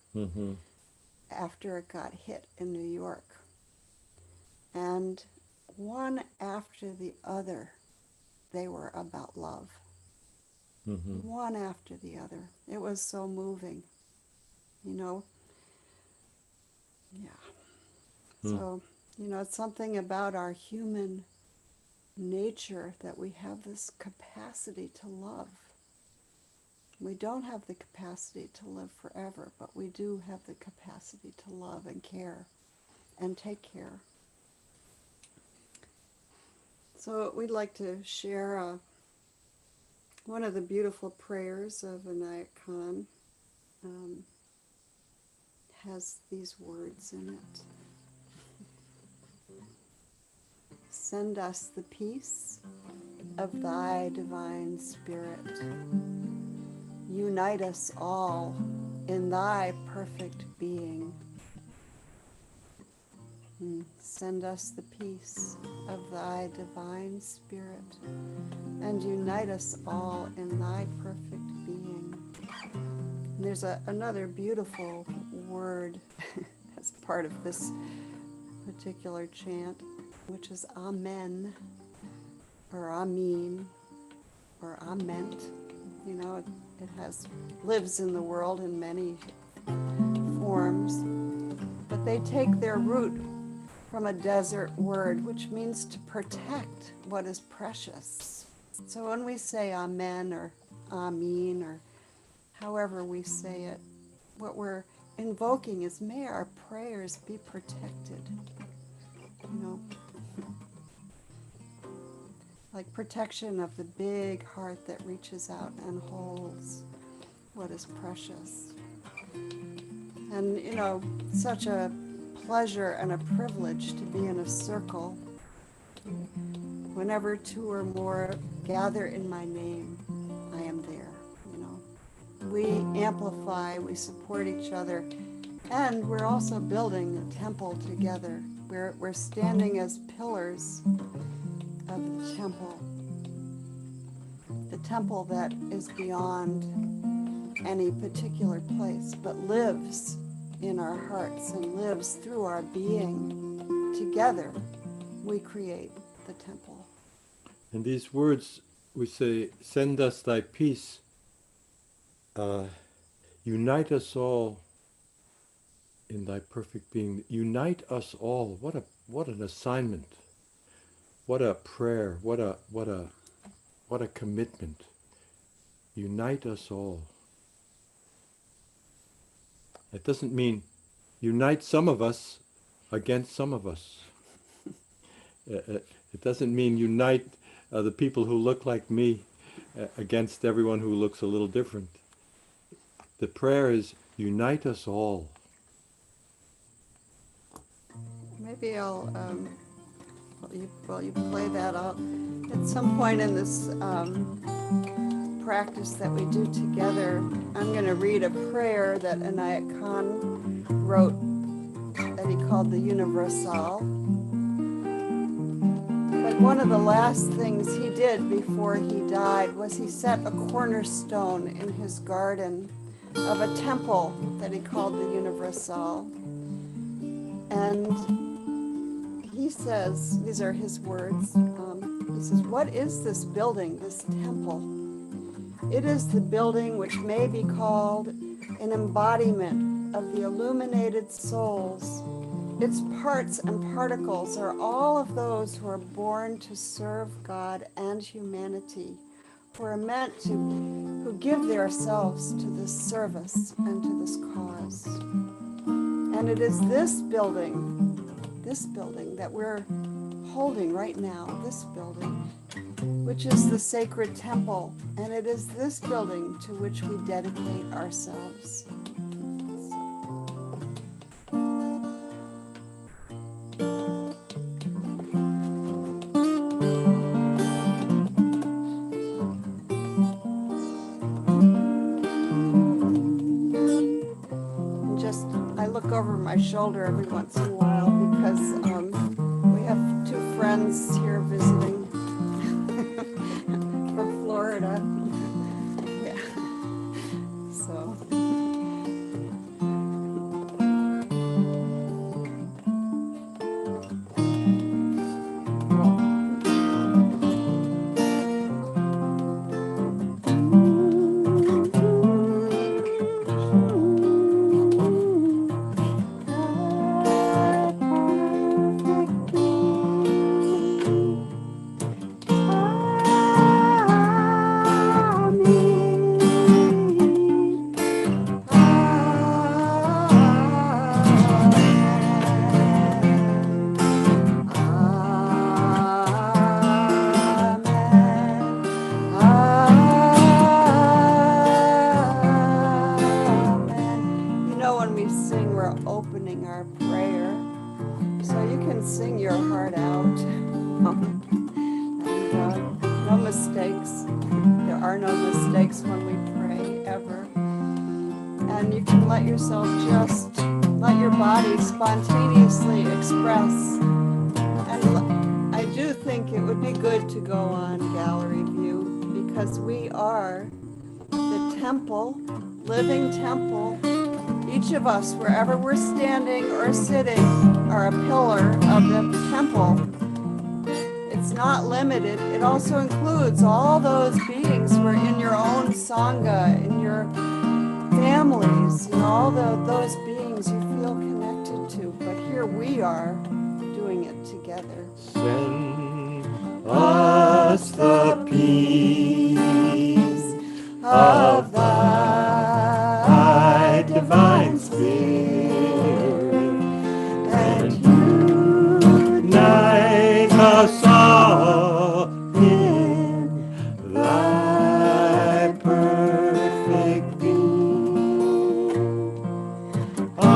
after it got hit in New York. And one after the other, they were about love. One after the other. It was so moving, Yeah. So, it's something about our human nature that we have this capacity to love. We don't have the capacity to live forever, but we do have the capacity to love and care and take care. So we'd like to share one of the beautiful prayers of Vinayak Khan. Has these words in it. Send us the peace of thy divine spirit. Unite us all in thy perfect being. Send us the peace of thy divine spirit, and unite us all in thy perfect being. And there's another beautiful word as part of this particular chant. which is Amen, or Amin, or Ament. You know, it lives in the world in many forms, but they take their root from a desert word, which means to protect what is precious. So when we say Amen or Amin or however we say it, what we're invoking is, may our prayers be protected. You know, like protection of the big heart that reaches out and holds what is precious. And, you know, such a pleasure and a privilege to be in a circle. Whenever two or more gather in my name, I am there, you know. We amplify, we support each other, and we're also building a temple together. We're standing as pillars of the temple that is beyond any particular place, but lives in our hearts and lives through our being. Together, we create the temple. And these words, we say, send us thy peace, unite us all in thy perfect being. Unite us all. What an assignment. What a prayer. What a commitment. Unite us all. It doesn't mean unite some of us against some of us. It doesn't mean unite the people who look like me against everyone who looks a little different. The prayer is, unite us all. Maybe I'll, while you play that, at some point in this practice that we do together, I'm going to read a prayer that Inayat Khan wrote that he called the Universal. But one of the last things he did before he died was he set a cornerstone in his garden of a temple that he called the Universal. And he says, these are his words, he says, what is this building, this temple? It is the building which may be called an embodiment of the illuminated souls. Its parts and particles are all of those who are born to serve God and humanity, who are meant to, who give themselves to this service and to this cause. And it is this building that we're holding right now, this building, which is the sacred temple, and it is this building to which we dedicate ourselves. I look over my shoulder every once in a while because we have two friends here visiting from Florida. Yeah. So. Opening our prayer, so you can sing your heart out. And no mistakes. There are no mistakes when we pray, ever. And you can let yourself just let your body spontaneously express. And I do think it would be good to go on gallery view, because we are the temple, living temple. Each of us, wherever we're standing or sitting, are a pillar of the temple. it's not limited. It also includes all those beings who are in your own Sangha, in your families, all those beings you feel connected to. But here we are doing it together. Send us the peace of thy divine spirit, and unite us all in thy perfect being. Amen.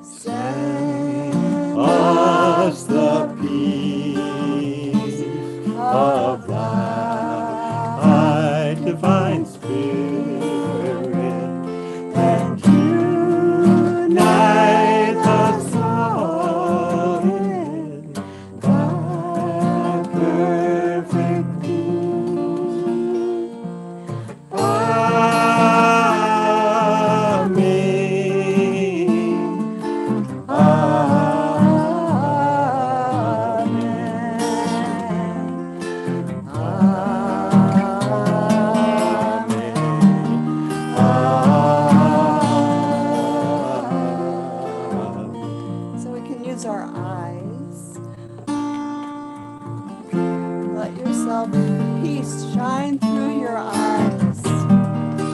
Send us the peace of thy divine spirit, and unite us all in thy perfect peace. Amen. So we can use our eyes. Let yourself peace shine through your eyes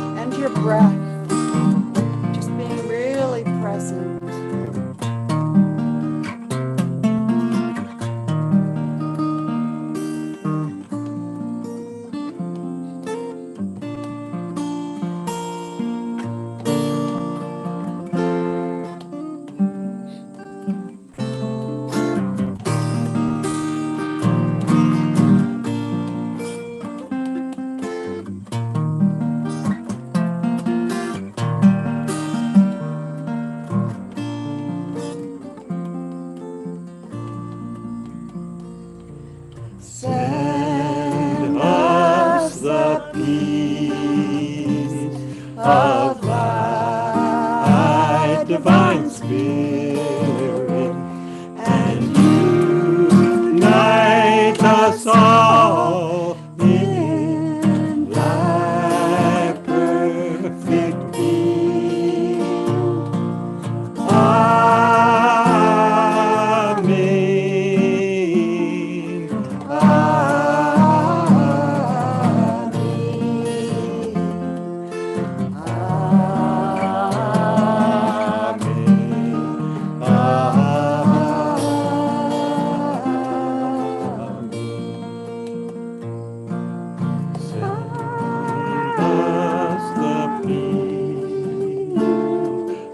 and your breath. Just being really present. Send us the peace of thy divine spirit, and unite us all in thy perfect peace. Amen.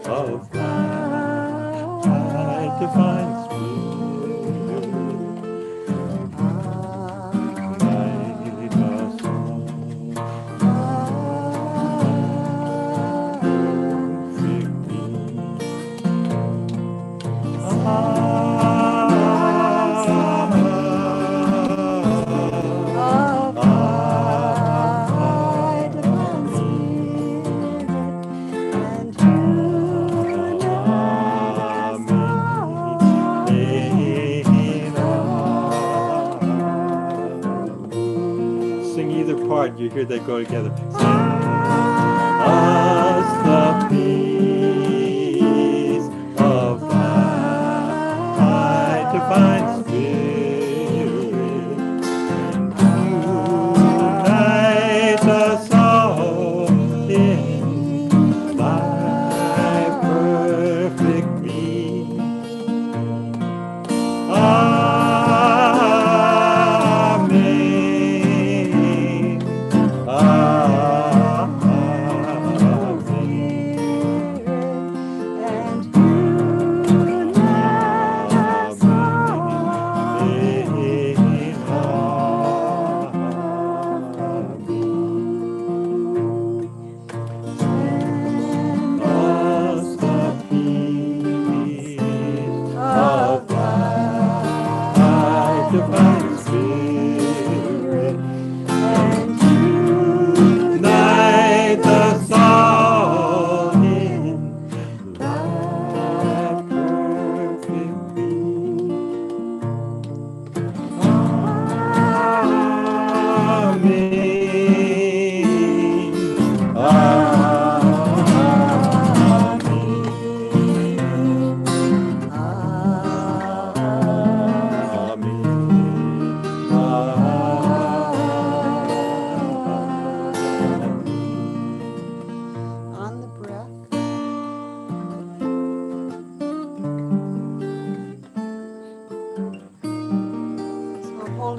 Of thy divine spirit, guide us all. Perfect Sing either part, you hear they go together. Send us the peace of thy divine spirit, and unite us all in thy perfect peace. Amen. Amen.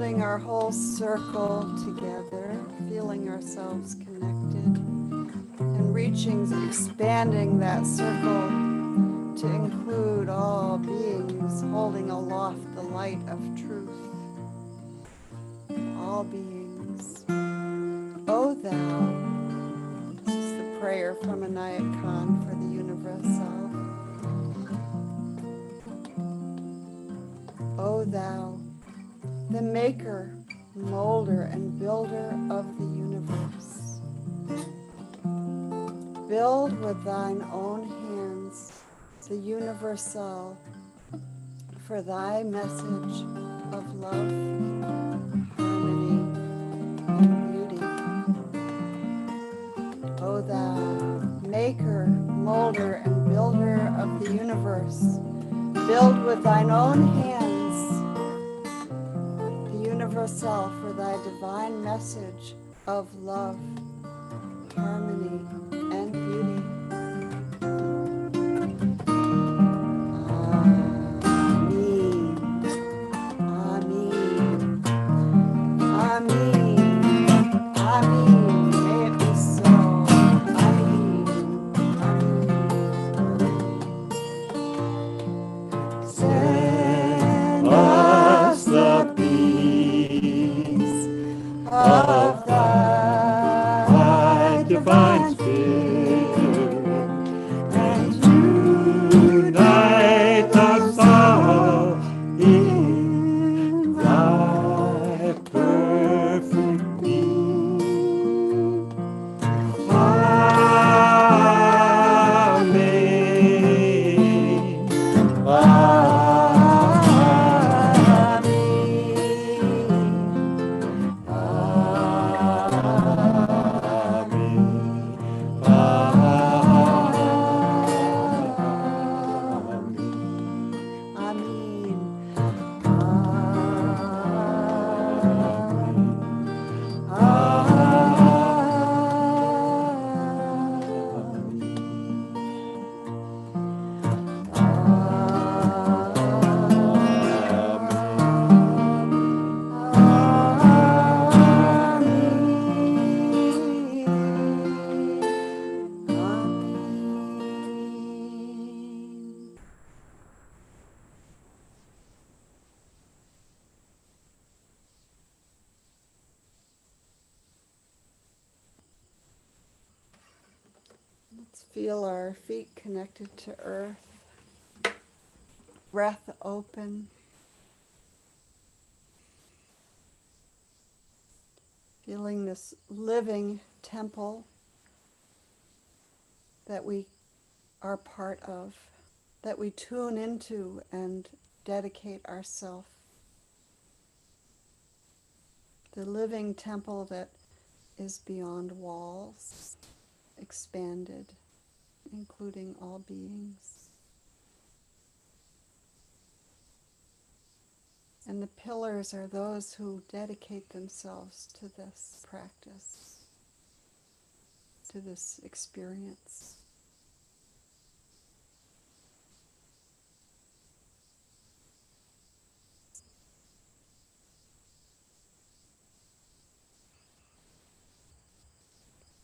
putting our whole circle together, feeling ourselves connected, and reaching, expanding that circle to include all beings, holding aloft the light of truth. All beings. O thou, this is the prayer from Anayat Khan for the universal. O thou, the maker, molder, and builder of the universe. Build with thine own hands the universal for thy message of love, harmony, and beauty. O thou, maker, molder, and builder of the universe, build with thine own hands the universal for thy divine message of love, harmony, and beauty. Amen. Amen. Amen. May it be so. Amen. Amen. Send us the peace of thy divine spirit, and unite us all in thy perfect being. Amen. Let's feel our feet connected to earth, breath open. Feeling this living temple that we are part of, that we tune into and dedicate ourselves. The living temple that is beyond walls, expanded, including all beings. And the pillars are those who dedicate themselves to this practice, to this experience.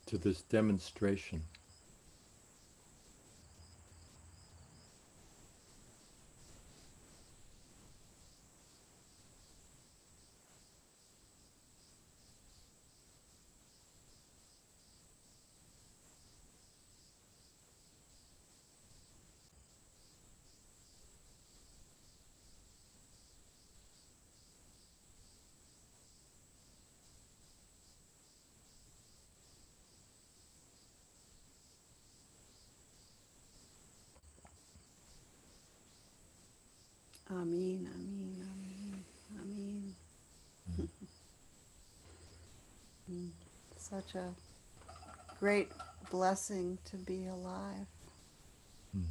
To this demonstration. Amen, amen, amen, amen. Such a great blessing to be alive. Mm.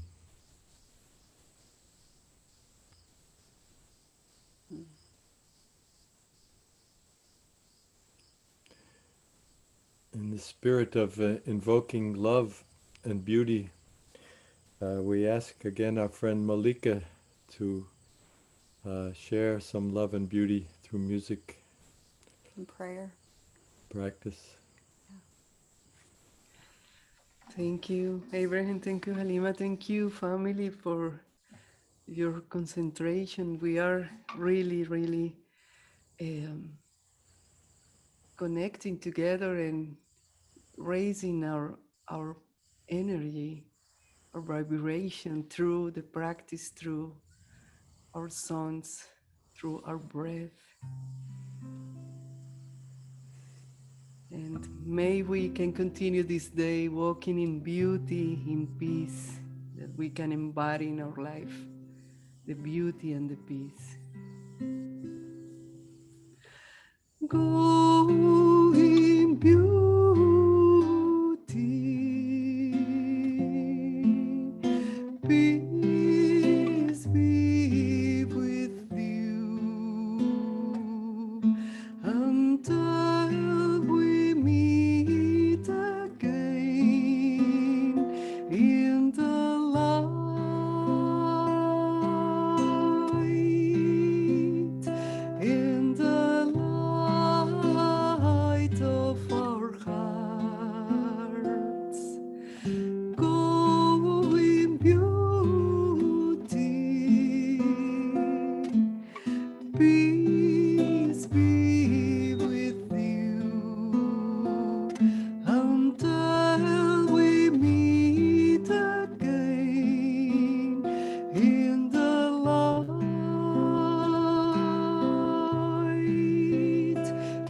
In the spirit of invoking love and beauty, we ask again our friend Malika to share some love and beauty through music in prayer. Practice. Thank you, Abraham. Thank you, Halima. Thank you, family, for your concentration. We are really, really connecting together and raising our energy, our vibration through the practice, through our songs, through our breath. And may we can continue this day walking in beauty, in peace, that we can embody in our life the beauty and the peace. Go in beauty, peace be with you until we meet again in the light, in the light of our hearts. Go in beauty, peace be with you until we meet again in the light,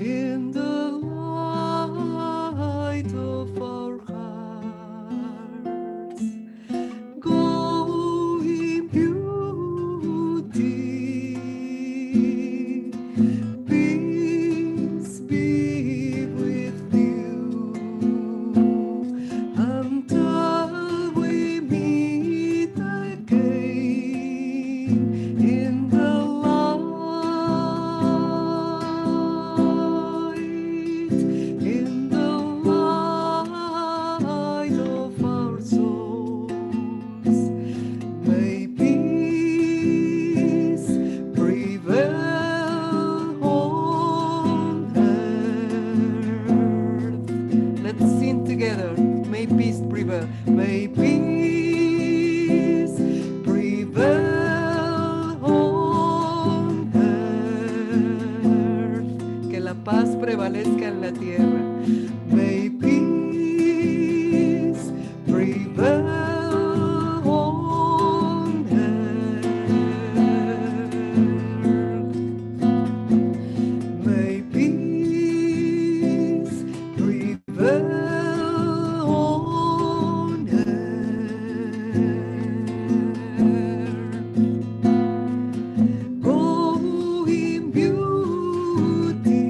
in the light of our hearts. Go in beauty, peace be with you until we meet again in the light, in the light of our souls. May peace prevail on earth. Let's sing together. May peace prevail. May peace prevail on earth. Que la paz prevalezca en la tierra. May peace prevail on earth. May peace prevail on earth. Go in beauty,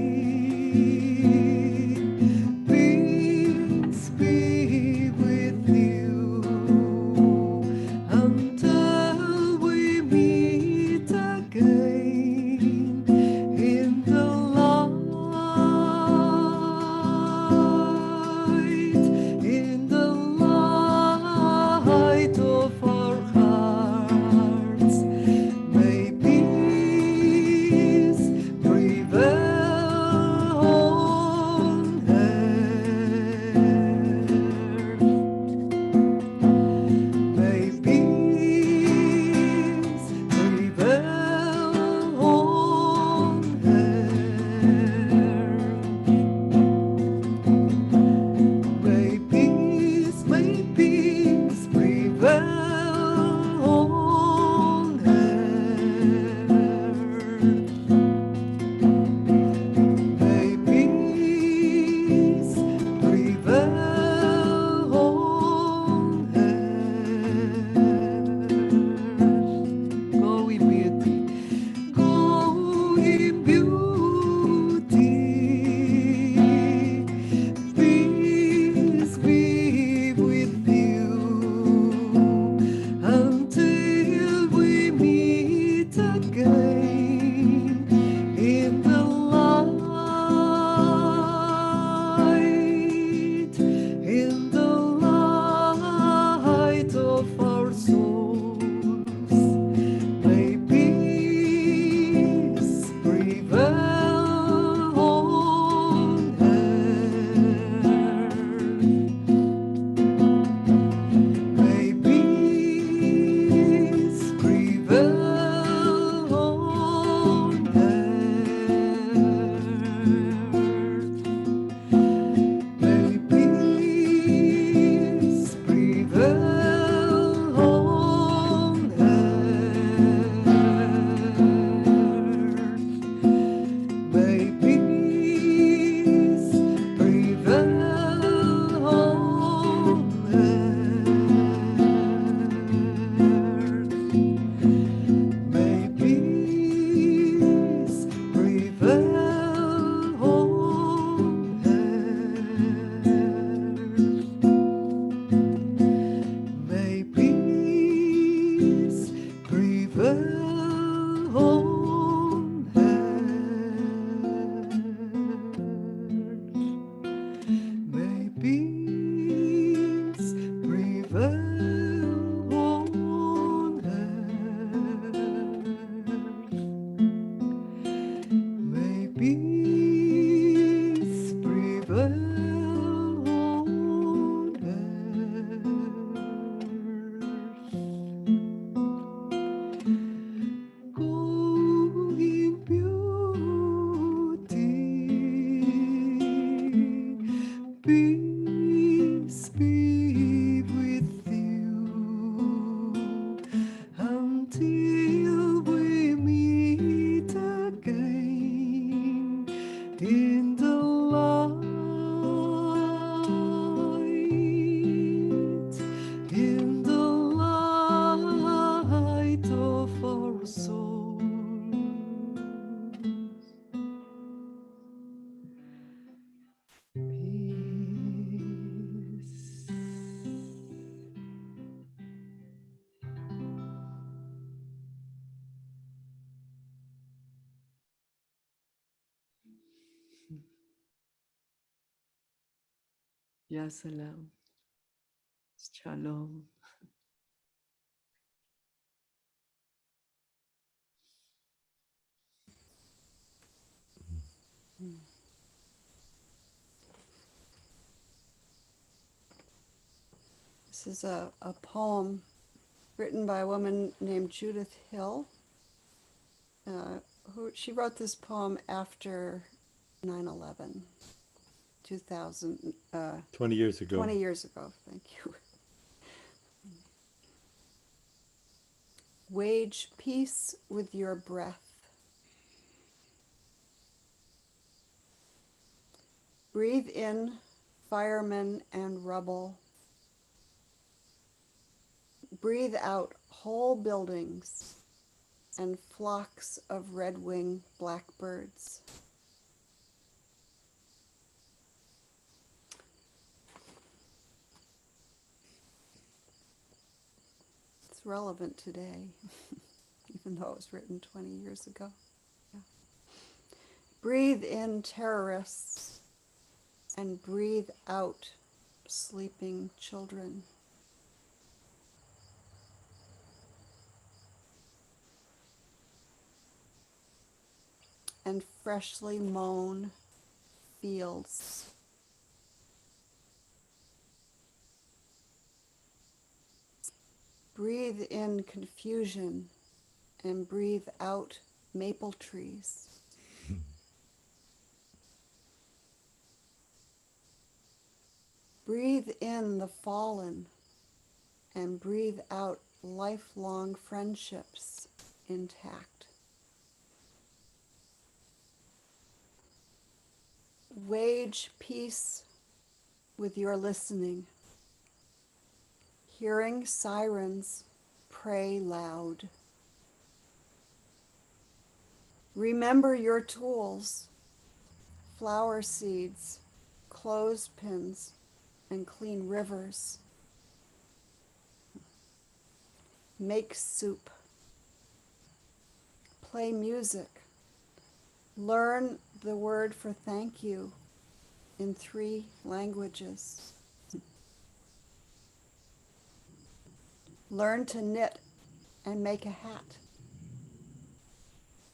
Ya salam. Shalom. This is a poem written by a woman named Judith Hill. She wrote this poem after 9/11, 2000, 20 years ago. 20 years ago, thank you. Wage peace with your breath. Breathe in firemen and rubble. Breathe out whole buildings and flocks of red-winged blackbirds. It's relevant today, even though it was written 20 years ago. Yeah. Breathe in terrorists and breathe out sleeping children. And freshly mown fields. Breathe in confusion and breathe out maple trees. Breathe in the fallen and breathe out lifelong friendships intact. Wage peace with your listening. Hearing sirens, pray loud. Remember your tools, flower seeds, clothespins, and clean rivers. Make soup. Play music. Learn the word for thank you in 3 languages. Learn to knit and make a hat.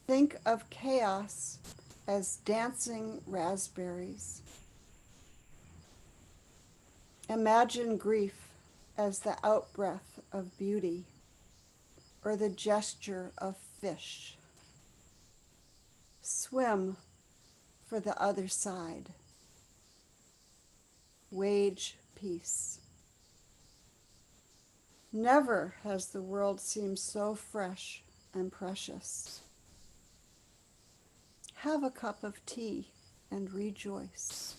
Think of chaos as dancing raspberries. Imagine grief as the outbreath of beauty or the gesture of fish. Swim for the other side. Wage peace. Never has the world seemed so fresh and precious. Have a cup of tea and rejoice.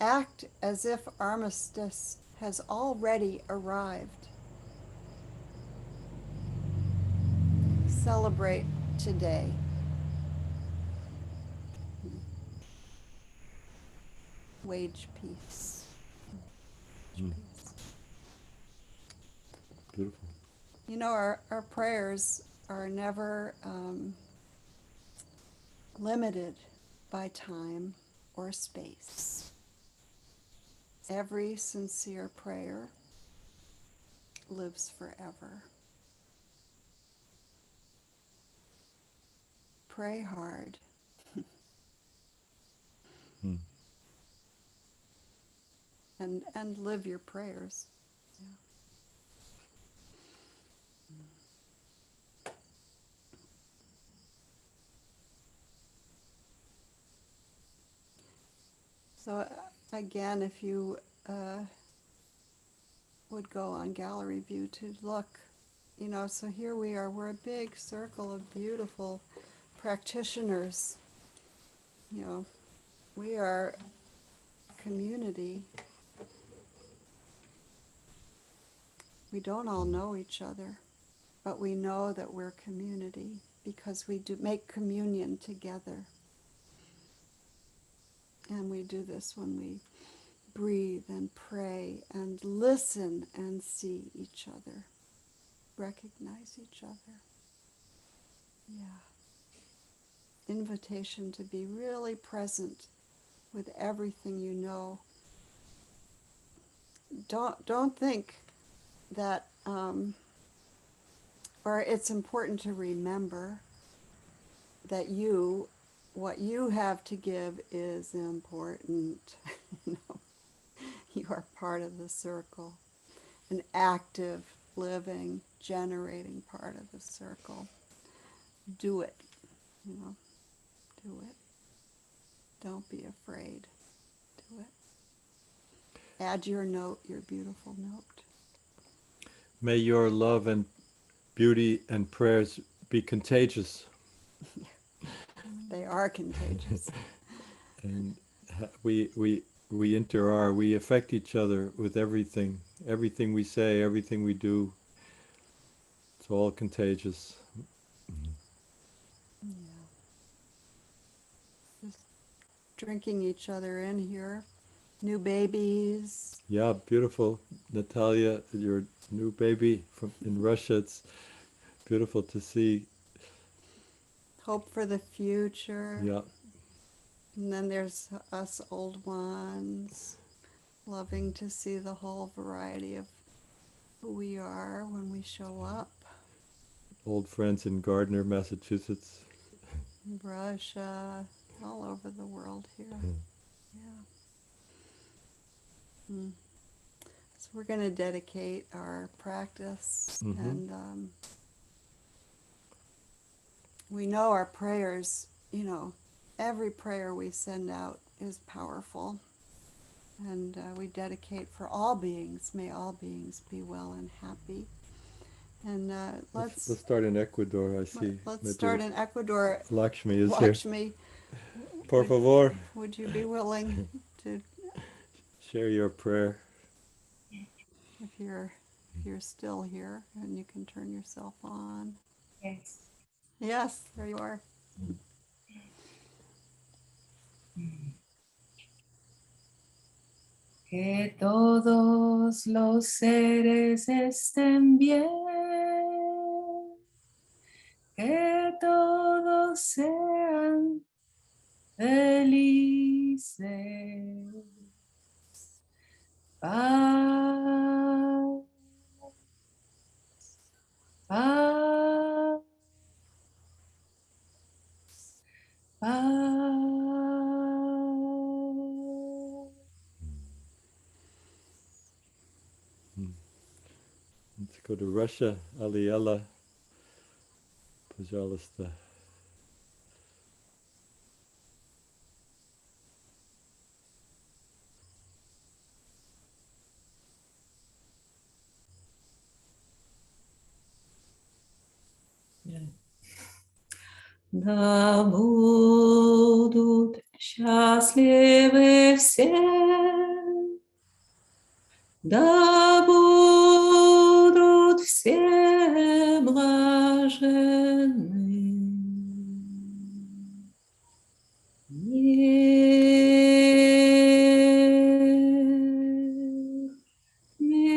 Act as if armistice has already arrived. Celebrate today. Wage peace. Wage peace. Beautiful. You know, our prayers are never limited by time or space. Every sincere prayer lives forever. Pray hard. And live your prayers. Yeah. So again, if you would go on gallery view to look, you know, so here we are, we're a big circle of beautiful practitioners. You know, we are community. We don't all know each other, but we know that we're community because we do make communion together. And we do this when we breathe and pray and listen and see each other, recognize each other. Yeah. invitation to be really present with everything you know. Don't think that, or it's important to remember that what you have to give is important. You know, you are part of the circle, an active, living, generating part of the circle. Do it, you know, do it. Don't be afraid. Do it. Add your note, your beautiful note. May your love and beauty and prayers be contagious. They are contagious. And we affect each other with everything we say, everything we do. It's all contagious. Yeah. Just drinking each other in here. New babies. Yeah, beautiful, Natalia, your new baby from in Russia. It's beautiful to see. Hope for the future. Yeah, And then there's us old ones, loving to see the whole variety of who we are when we show up. old friends in Gardner, Massachusetts. Russia, all over the world here. Yeah. Mm. So we're going to dedicate our practice, and we know our prayers, you know, every prayer we send out is powerful. And we dedicate for all beings. May all beings be well and happy. And Let's start in Ecuador. I see. let's start in Ecuador. Lakshmi is Lakshmi, here. Por favor, would you be willing to, share your prayer. if you're still here, and you can turn yourself on. Yes. Yes, there you are. Que todos los seres estén bien, que todos sean felices. Paz, paz, paz. Let's go to Russia. Aliela, пожалуйста. Да будут счастливы все, да будут все блаженны. Мир, мир.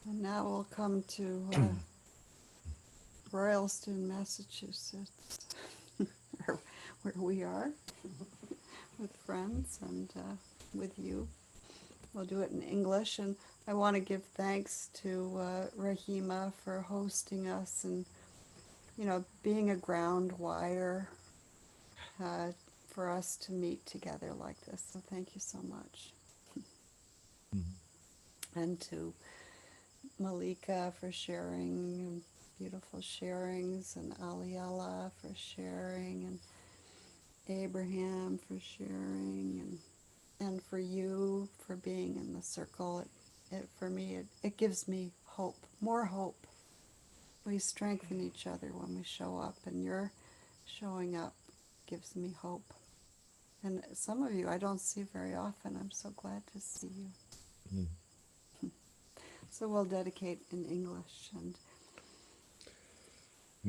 And now we'll come to Royalston, Massachusetts, where we are with friends and with you. We'll do it in English, and I want to give thanks to Rahima for hosting us and, you know, being a ground wire for us to meet together like this. So thank you so much. And to Malika for sharing beautiful sharings, and Aliela for sharing, and Abraham for sharing, and for you for being in the circle. For me, it gives me hope, more hope. We strengthen each other when we show up, and your showing up gives me hope. And some of you I don't see very often. I'm so glad to see you. So we'll dedicate in English. And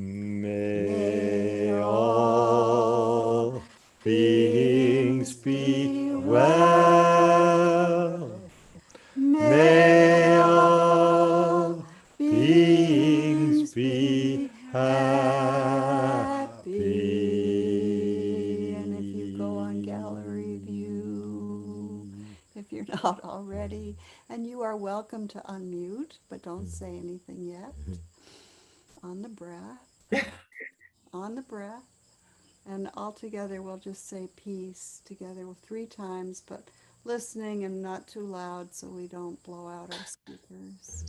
May all beings be well. May all beings be happy. And if you go on gallery view, if you're not already, and you are welcome to unmute, but don't say anything yet. On the breath, on the breath. And all together we'll just say peace together 3 times, but listening and not too loud so we don't blow out our speakers.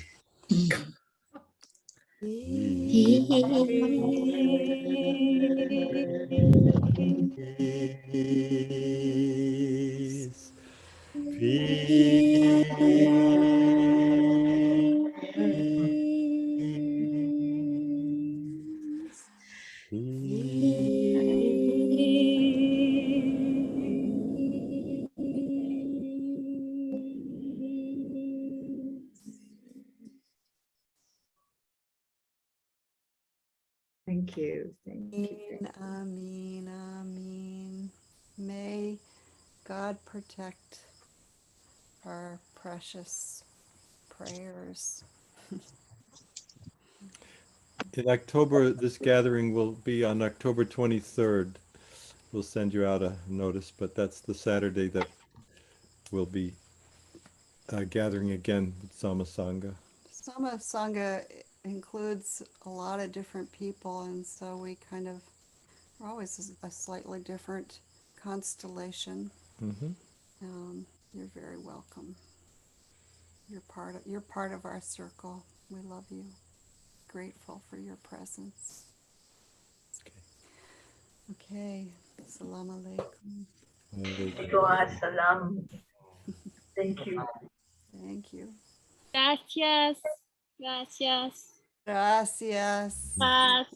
Peace. Thank you. Thank you. Amen, amen. May God protect our precious prayers. In October, this gathering will be on October 23rd. We'll send you out a notice, but that's the Saturday that we'll be gathering again with Sama Sangha. Sama Sangha includes a lot of different people, and so we're always a slightly different constellation. Mm-hmm. You're very welcome. You're part of our circle. We love you. Grateful for your presence. Okay. Salam alaikum. Salam. Thank you. Thank you. Gracias. Gracias. Gracias. Paz.